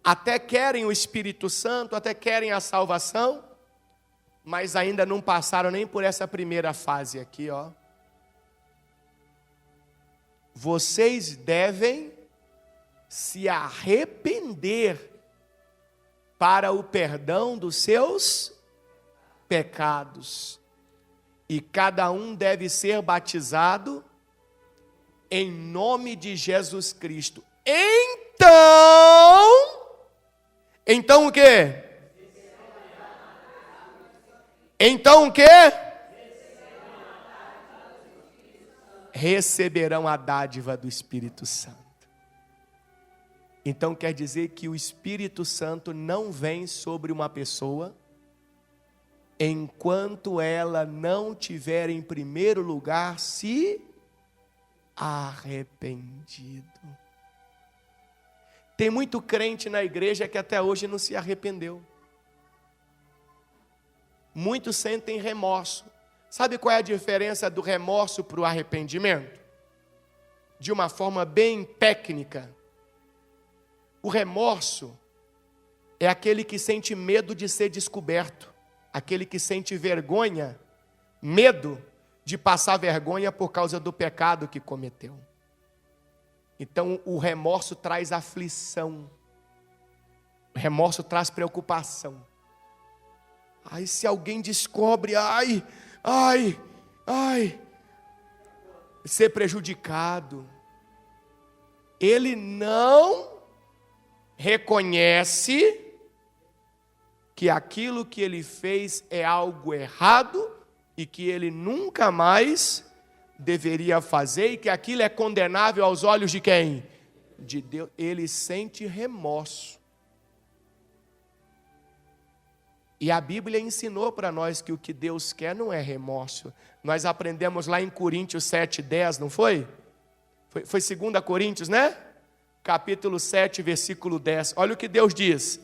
até querem o Espírito Santo, até querem a salvação, mas ainda não passaram nem por essa primeira fase aqui, ó. Vocês devem se arrepender para o perdão dos seus pecados. E cada um deve ser batizado em nome de Jesus Cristo. Então o quê? Então o quê? Receberão a dádiva do Espírito Santo. Então quer dizer que o Espírito Santo não vem sobre uma pessoa enquanto ela não tiver em primeiro lugar se arrependido. Tem muito crente na igreja que até hoje não se arrependeu. Muitos sentem remorso. Sabe qual é a diferença do remorso para o arrependimento? De uma forma bem técnica. O remorso é aquele que sente medo de ser descoberto, aquele que sente vergonha, medo de passar vergonha por causa do pecado que cometeu. Então o remorso traz aflição, o remorso traz preocupação. Aí se alguém descobre, ser prejudicado, ele não reconhece que aquilo que ele fez é algo errado e que ele nunca mais deveria fazer e que aquilo é condenável aos olhos de quem? De Deus. Ele sente remorso. E a Bíblia ensinou para nós que o que Deus quer não é remorso. Nós aprendemos lá em Coríntios 7:10, não foi? Foi 2 Coríntios, né? Capítulo 7, versículo 10. Olha o que Deus diz.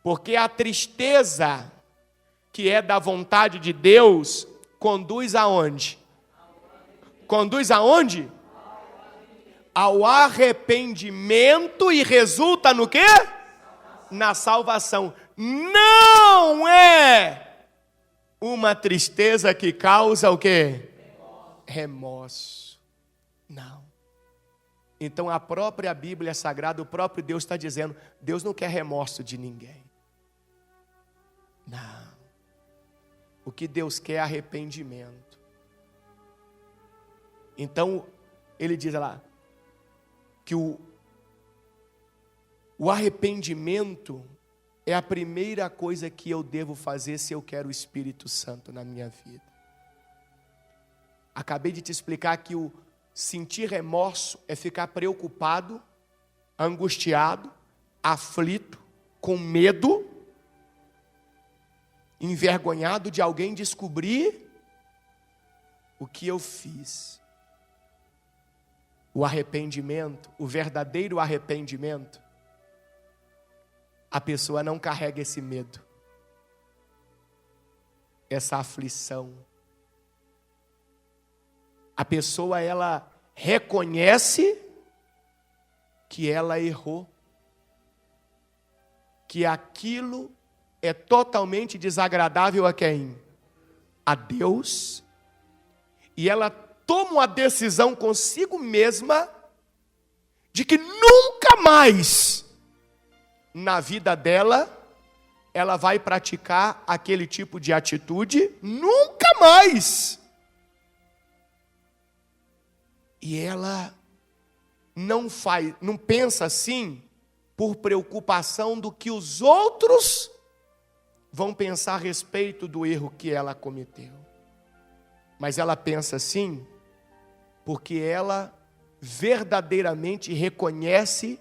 Porque a tristeza que é da vontade de Deus conduz aonde? Conduz aonde? Ao arrependimento e resulta no quê? Na salvação. Não é uma tristeza que causa o quê? Remorso. Não. Então a própria Bíblia Sagrada, o próprio Deus está dizendo, Deus não quer remorso de ninguém. Não. O que Deus quer é arrependimento. Então, ele diz lá, que o arrependimento é a primeira coisa que eu devo fazer se eu quero o Espírito Santo na minha vida. Acabei de te explicar que o sentir remorso é ficar preocupado, angustiado, aflito, com medo, envergonhado de alguém descobrir o que eu fiz. O arrependimento, o verdadeiro arrependimento, a pessoa não carrega esse medo, essa aflição. A pessoa, ela reconhece que ela errou, que aquilo é totalmente desagradável a quem? A Deus. E ela toma uma decisão consigo mesma de que nunca mais na vida dela ela vai praticar aquele tipo de atitude, nunca mais. E ela não pensa assim por preocupação do que os outros vão pensar a respeito do erro que ela cometeu. Mas ela pensa assim porque ela verdadeiramente reconhece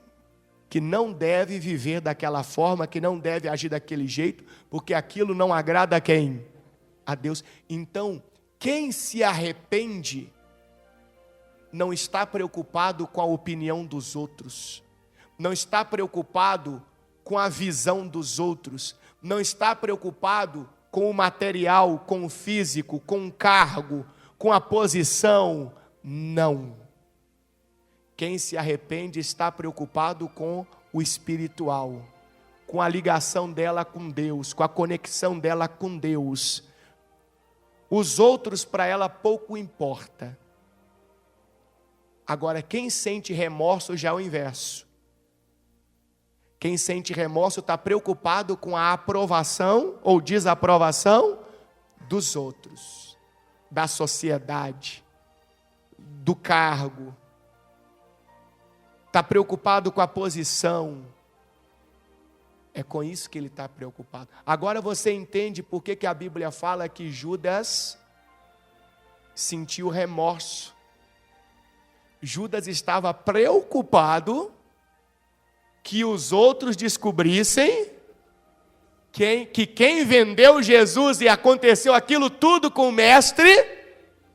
que não deve viver daquela forma, que não deve agir daquele jeito, porque aquilo não agrada a quem? A Deus. Então, quem se arrepende não está preocupado com a opinião dos outros, não está preocupado com a visão dos outros, não está preocupado com o material, com o físico, com o cargo, com a posição. Não. Quem se arrepende está preocupado com o espiritual, com a ligação dela com Deus, com a conexão dela com Deus. Os outros para ela pouco importa. Agora, quem sente remorso já é o inverso. Quem sente remorso está preocupado com a aprovação ou desaprovação dos outros, da sociedade, do cargo. Está preocupado com a posição. É com isso que ele está preocupado. Agora você entende por que a Bíblia fala que Judas sentiu remorso. Judas estava preocupado que os outros descobrissem que quem vendeu Jesus e aconteceu aquilo tudo com o mestre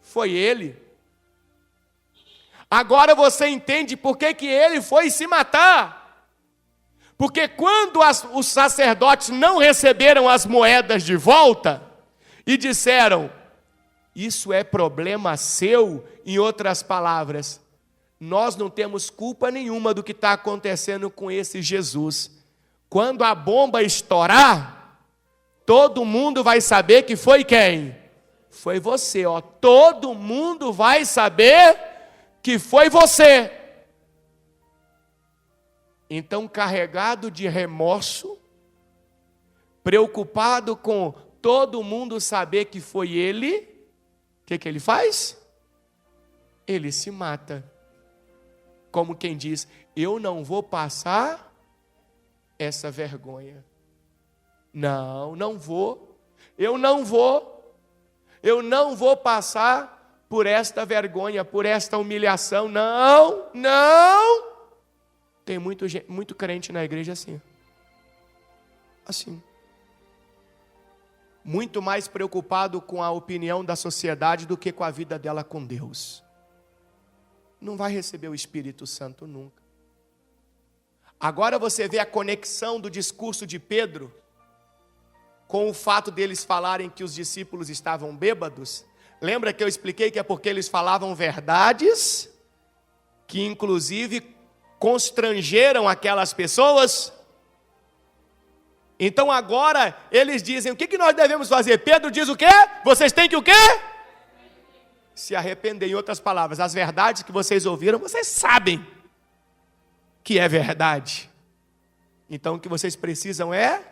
foi ele. Agora você entende por que ele foi se matar. Porque quando os sacerdotes não receberam as moedas de volta e disseram, isso é problema seu, em outras palavras, nós não temos culpa nenhuma do que está acontecendo com esse Jesus. Quando a bomba estourar, todo mundo vai saber que foi quem? Foi você, ó. Todo mundo vai saber que foi você. Então, carregado de remorso, preocupado com todo mundo saber que foi ele, o que ele faz? Ele se mata. Como quem diz, eu não vou passar essa vergonha. Não vou. Eu não vou passar por esta vergonha, por esta humilhação. Não. Tem muito crente na igreja assim. Assim. Muito mais preocupado com a opinião da sociedade do que com a vida dela com Deus. Não vai receber o Espírito Santo nunca. Agora você vê a conexão do discurso de Pedro com o fato deles falarem que os discípulos estavam bêbados. Lembra que eu expliquei que é porque eles falavam verdades que inclusive constrangeram aquelas pessoas? Então agora eles dizem, o que nós devemos fazer? Pedro diz o quê? Vocês têm que o quê? Se arrepender. Em outras palavras, as verdades que vocês ouviram, vocês sabem que é verdade. Então o que vocês precisam é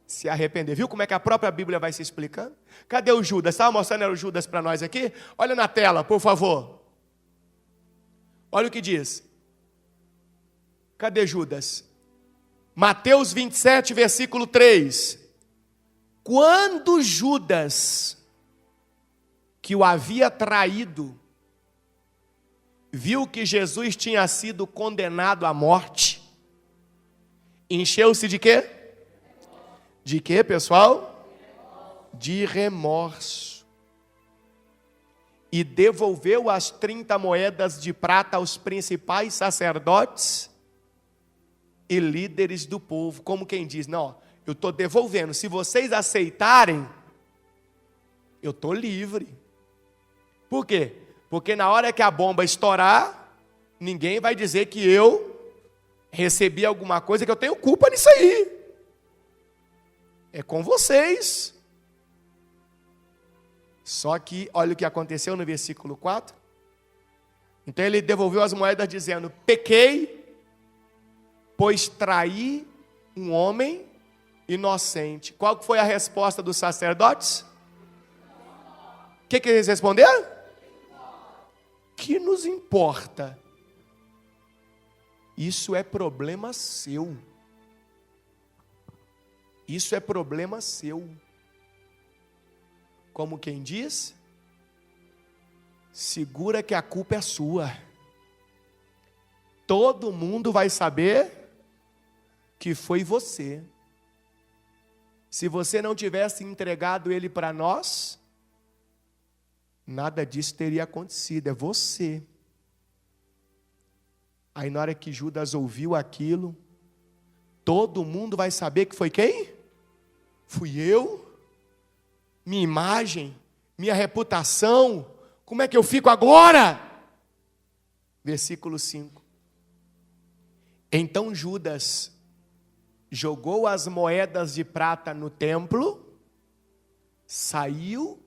se arrepender. Viu como é que a própria Bíblia vai se explicando? Cadê o Judas? Estava mostrando o Judas para nós aqui? Olha na tela, por favor. Olha o que diz. Cadê Judas? Mateus 27, versículo 3. Quando Judas, que o havia traído, viu que Jesus tinha sido condenado à morte, encheu-se de quê? De quê, pessoal? De remorso. E devolveu as 30 moedas de prata aos principais sacerdotes e líderes do povo. Como quem diz, não, eu estou devolvendo. Se vocês aceitarem, eu estou livre. Por quê? Porque na hora que a bomba estourar, ninguém vai dizer que eu recebi alguma coisa, que eu tenho culpa nisso aí. É com vocês. Só que, olha o que aconteceu no versículo 4. Então ele devolveu as moedas dizendo, pequei, pois traí um homem inocente. Qual que foi a resposta dos sacerdotes? O que eles responderam? Que nos importa? Isso é problema seu. Isso é problema seu. Como quem diz, segura que a culpa é sua. Todo mundo vai saber que foi você. Se você não tivesse entregado ele para nós, nada disso teria acontecido, é você. Aí na hora que Judas ouviu aquilo, todo mundo vai saber que foi quem? Fui eu? Minha imagem? Minha reputação? Como é que eu fico agora? Versículo 5. Então Judas jogou as moedas de prata no templo, saiu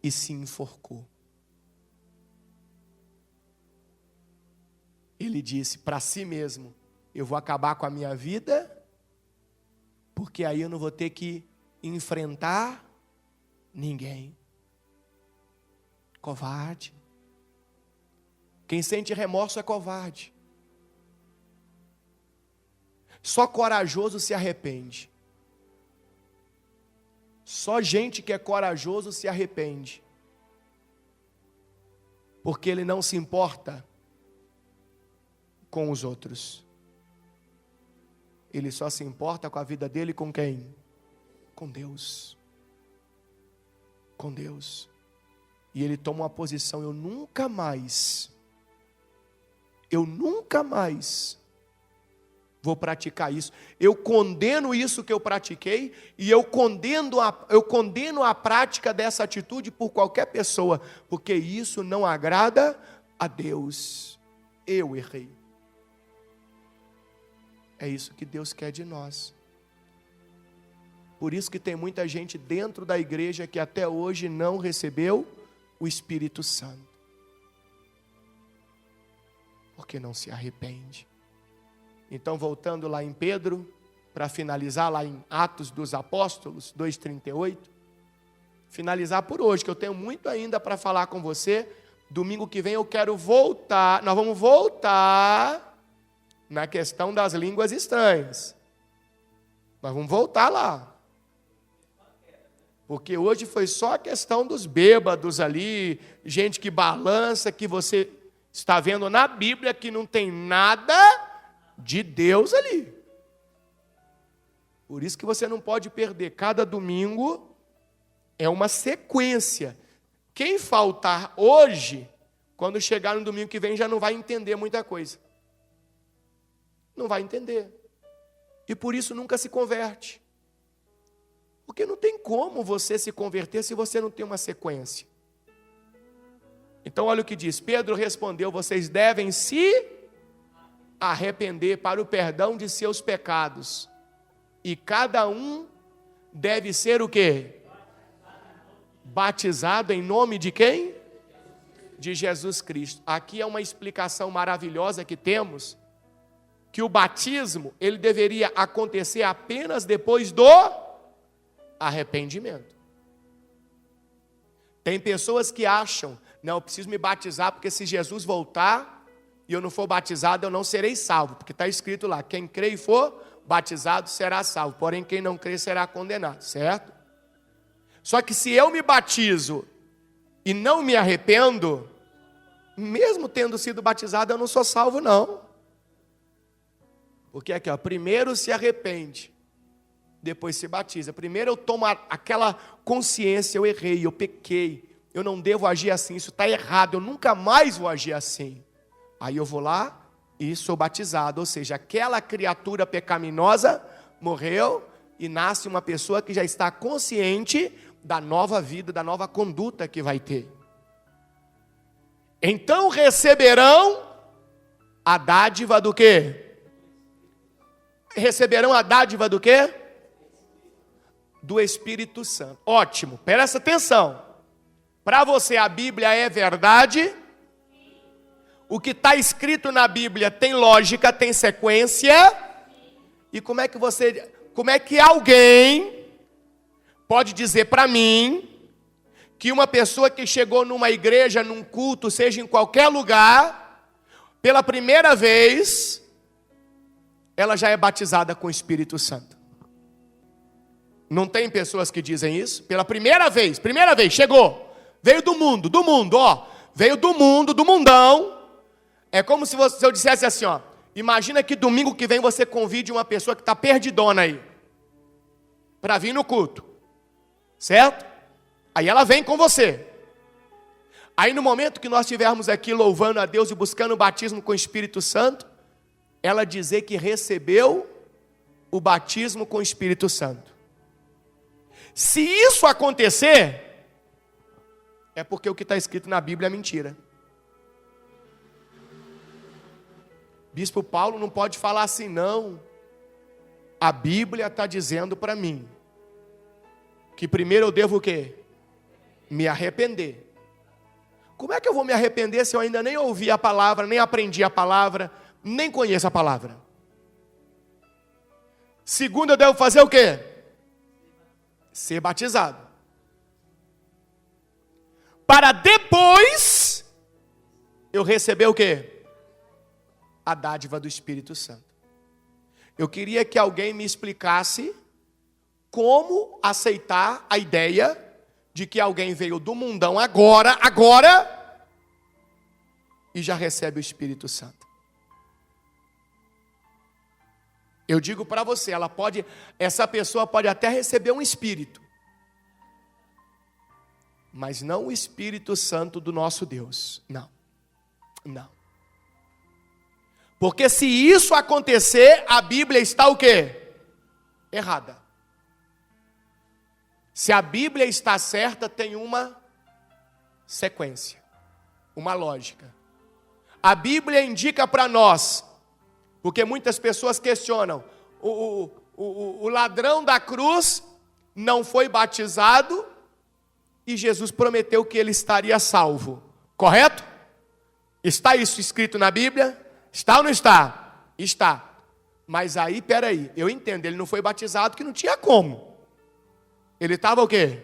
e se enforcou. Ele disse para si mesmo, eu vou acabar com a minha vida, porque aí eu não vou ter que enfrentar Ninguém. Covarde. Quem sente remorso é covarde. Só corajoso se arrepende. Só gente que é corajoso se arrepende. Porque ele não se importa com os outros. Ele só se importa com a vida dele com quem? Com Deus. Com Deus. E ele toma uma posição: eu nunca mais vou praticar isso. Eu condeno isso que eu pratiquei e eu condeno a prática dessa atitude por qualquer pessoa, porque isso não agrada a Deus. Eu errei. É isso que Deus quer de nós. Por isso que tem muita gente dentro da igreja que até hoje não recebeu o Espírito Santo. Porque não se arrepende. Então, voltando lá em Pedro, para finalizar lá em Atos dos Apóstolos 2:38, finalizar por hoje, que eu tenho muito ainda para falar com você. Domingo que vem eu quero voltar, nós vamos voltar na questão das línguas estranhas. Nós vamos voltar lá. Porque hoje foi só a questão dos bêbados ali, gente que balança, que você está vendo na Bíblia que não tem nada de Deus ali. Por isso que você não pode perder. Cada domingo é uma sequência. Quem faltar hoje, quando chegar no domingo que vem, já não vai entender muita coisa. Não vai entender. E por isso nunca se converte. Porque não tem como você se converter se você não tem uma sequência. Então olha o que diz. Pedro respondeu: vocês devem se arrepender para o perdão de seus pecados. E cada um deve ser o quê? Batizado em nome de quem? De Jesus Cristo. Aqui é uma explicação maravilhosa que temos, que o batismo, ele deveria acontecer apenas depois do arrependimento. Tem pessoas que acham: não, eu preciso me batizar, porque se Jesus voltar e eu não for batizado, eu não serei salvo. Porque está escrito lá: quem crê e for batizado será salvo, porém quem não crê será condenado, certo? Só que se eu me batizo e não me arrependo, mesmo tendo sido batizado, eu não sou salvo não. Porque aqui, ó, primeiro se arrepende, depois se batiza. Primeiro eu tomo aquela consciência: eu errei, eu pequei, eu não devo agir assim, isso está errado, eu nunca mais vou agir assim. Aí eu vou lá e sou batizado, ou seja, aquela criatura pecaminosa morreu e nasce uma pessoa que já está consciente da nova vida, da nova conduta que vai ter. Então receberão a dádiva do quê? Receberão a dádiva do quê? Do Espírito Santo. Ótimo, presta atenção. Para você a Bíblia é verdade? O que está escrito na Bíblia tem lógica, tem sequência? E como é que alguém pode dizer para mim que uma pessoa que chegou numa igreja, num culto, seja em qualquer lugar, pela primeira vez, ela já é batizada com o Espírito Santo? Não tem pessoas que dizem isso? Pela primeira vez, chegou, veio do mundo, ó, veio do mundo, do mundão. É como se eu dissesse assim, ó, imagina que domingo que vem você convide uma pessoa que está perdidona aí, para vir no culto, certo? Aí ela vem com você. Aí no momento que nós estivermos aqui louvando a Deus e buscando o batismo com o Espírito Santo, ela dizer que recebeu o batismo com o Espírito Santo. Se isso acontecer, é porque o que está escrito na Bíblia é mentira. Bispo Paulo não pode falar assim, não. A Bíblia está dizendo para mim que primeiro eu devo o quê? Me arrepender. Como é que eu vou me arrepender se eu ainda nem ouvi a palavra, nem aprendi a palavra, nem conheço a palavra? Segundo, eu devo fazer o quê? Ser batizado. para depois eu receber o quê? A dádiva do Espírito Santo. Eu queria que alguém me explicasse como aceitar a ideia de que alguém veio do mundão agora, e já recebe o Espírito Santo. Eu digo para você, essa pessoa pode até receber um Espírito, mas não o Espírito Santo do nosso Deus. Não. Porque se isso acontecer, a Bíblia está o quê? Errada. Se a Bíblia está certa, tem uma sequência, uma lógica. A Bíblia indica para nós, porque muitas pessoas questionam, o ladrão da cruz não foi batizado e Jesus prometeu que ele estaria salvo, correto? Está isso escrito na Bíblia? Está ou não está? Está. Mas aí, peraí, eu entendo, ele não foi batizado que não tinha como. Ele estava o quê?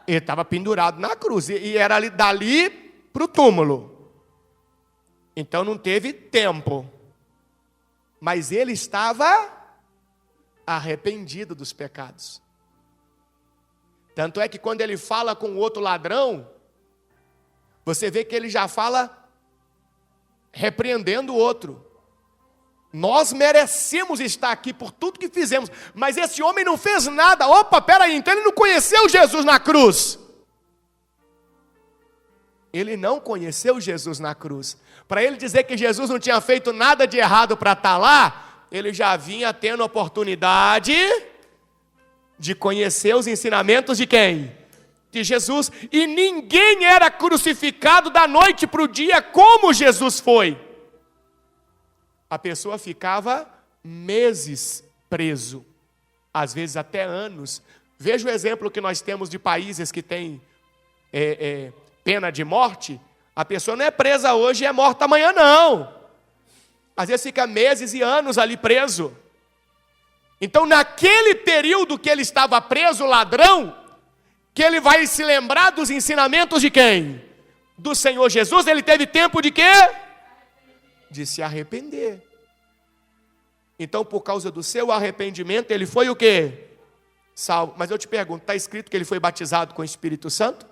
Ele estava pendurado na cruz. E era dali para o túmulo. Então não teve tempo. Mas ele estava arrependido dos pecados. Tanto é que quando ele fala com o outro ladrão, você vê que ele já fala repreendendo o outro. Nós merecemos estar aqui por tudo que fizemos, mas esse homem não fez nada. Opa, peraí, então ele não conheceu Jesus na cruz. Ele não conheceu Jesus na cruz. Para ele dizer que Jesus não tinha feito nada de errado para estar lá, ele já vinha tendo oportunidade de conhecer os ensinamentos de quem? De Jesus. E ninguém era crucificado da noite para o dia como Jesus foi. A pessoa ficava meses preso, às vezes até anos. Veja o exemplo que nós temos de países que têm pena de morte. A pessoa não é presa hoje e é morta amanhã, não. Às vezes fica meses e anos ali preso. Então, naquele período que ele estava preso, o ladrão, que ele vai se lembrar dos ensinamentos de quem? Do Senhor Jesus. Ele teve tempo de quê? De se arrepender. Então, por causa do seu arrependimento, ele foi o quê? Salvo. Mas eu te pergunto, está escrito que ele foi batizado com o Espírito Santo?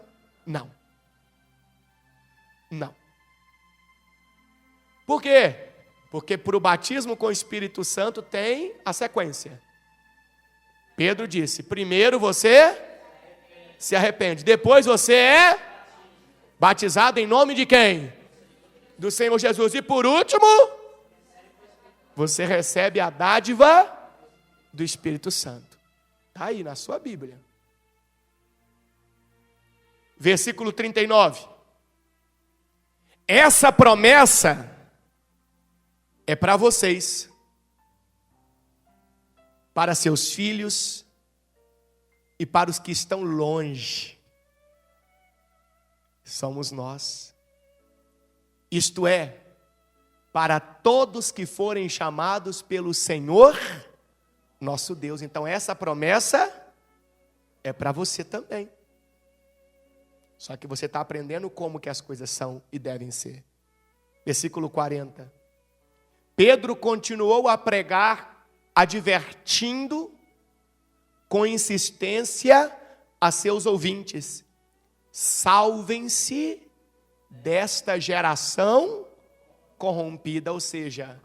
Não. Não. Por quê? Porque para o batismo com o Espírito Santo tem a sequência. Pedro disse, primeiro você se arrepende, depois você é batizado em nome de quem? Do Senhor Jesus. E por último, você recebe a dádiva do Espírito Santo. Está aí na sua Bíblia. Versículo 39. Essa promessa é para vocês, para seus filhos e para os que estão longe. Somos nós. Isto é, para todos que forem chamados pelo Senhor, nosso Deus. Então essa promessa é para você também. Só que você está aprendendo como que as coisas são e devem ser. Versículo 40. Pedro continuou a pregar, advertindo com insistência a seus ouvintes: salvem-se desta geração corrompida, ou seja,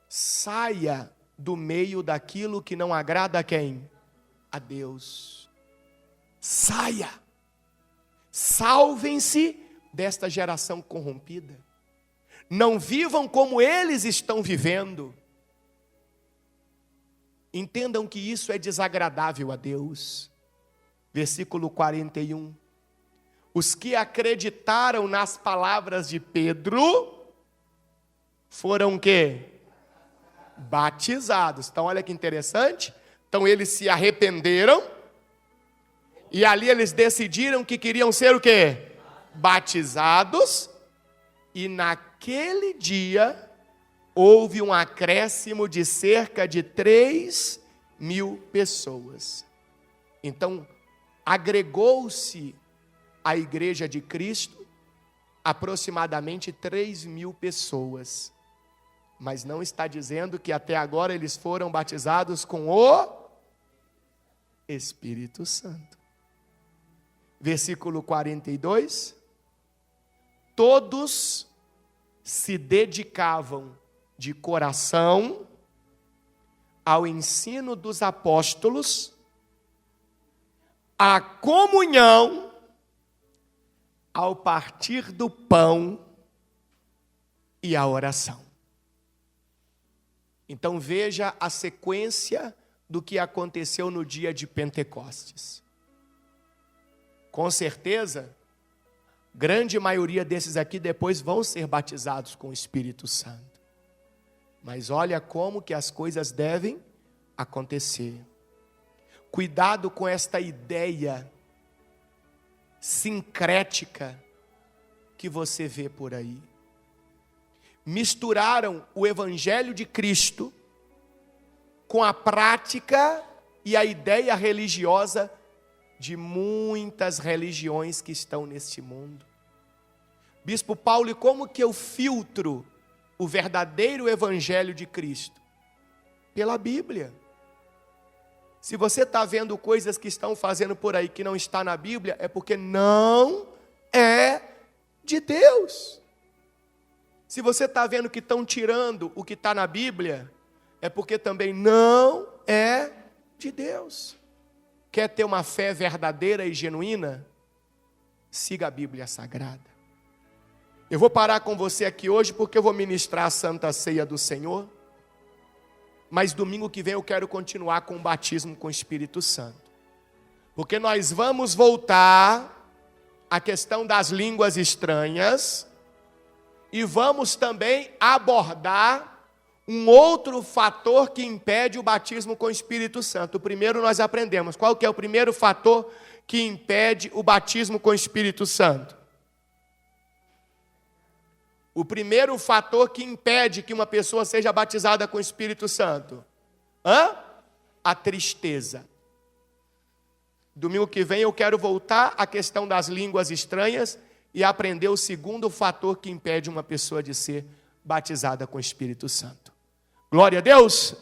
saia do meio daquilo que não agrada a quem? A Deus. Saia. Salvem-se desta geração corrompida. Não vivam como eles estão vivendo. Entendam que isso é desagradável a Deus. Versículo 41. Os que acreditaram nas palavras de Pedro foram o quê? Batizados. Então olha que interessante. Então eles se arrependeram. E ali eles decidiram que queriam ser o quê? Batizados. E naquele dia houve um acréscimo de cerca de 3.000 pessoas. Então agregou-se a igreja de Cristo? Aproximadamente 3.000 pessoas. Mas não está dizendo que até agora eles foram batizados com o Espírito Santo. Versículo 42. Todos se dedicavam de coração ao ensino dos apóstolos, à comunhão, ao partir do pão e à oração. Então veja a sequência do que aconteceu no dia de Pentecostes. Com certeza, grande maioria desses aqui depois vão ser batizados com o Espírito Santo. Mas olha como que as coisas devem acontecer. Cuidado com esta ideia sincrética que você vê por aí. Misturaram o Evangelho de Cristo com a prática e a ideia religiosa de muitas religiões que estão neste mundo. Bispo Paulo, e como que eu filtro o verdadeiro Evangelho de Cristo? Pela Bíblia. Se você está vendo coisas que estão fazendo por aí que não está na Bíblia, é porque não é de Deus. Se você está vendo que estão tirando o que está na Bíblia, é porque também não é de Deus. Quer ter uma fé verdadeira e genuína? Siga a Bíblia Sagrada. Eu vou parar com você aqui hoje porque eu vou ministrar a Santa Ceia do Senhor. Mas domingo que vem eu quero continuar com o batismo com o Espírito Santo. Porque nós vamos voltar à questão das línguas estranhas e vamos também abordar um outro fator que impede o batismo com o Espírito Santo. O primeiro nós aprendemos. Qual que é o primeiro fator que impede o batismo com o Espírito Santo? O primeiro fator que impede que uma pessoa seja batizada com o Espírito Santo? A tristeza. Domingo que vem eu quero voltar à questão das línguas estranhas e aprender o segundo fator que impede uma pessoa de ser batizada com o Espírito Santo. Glória a Deus!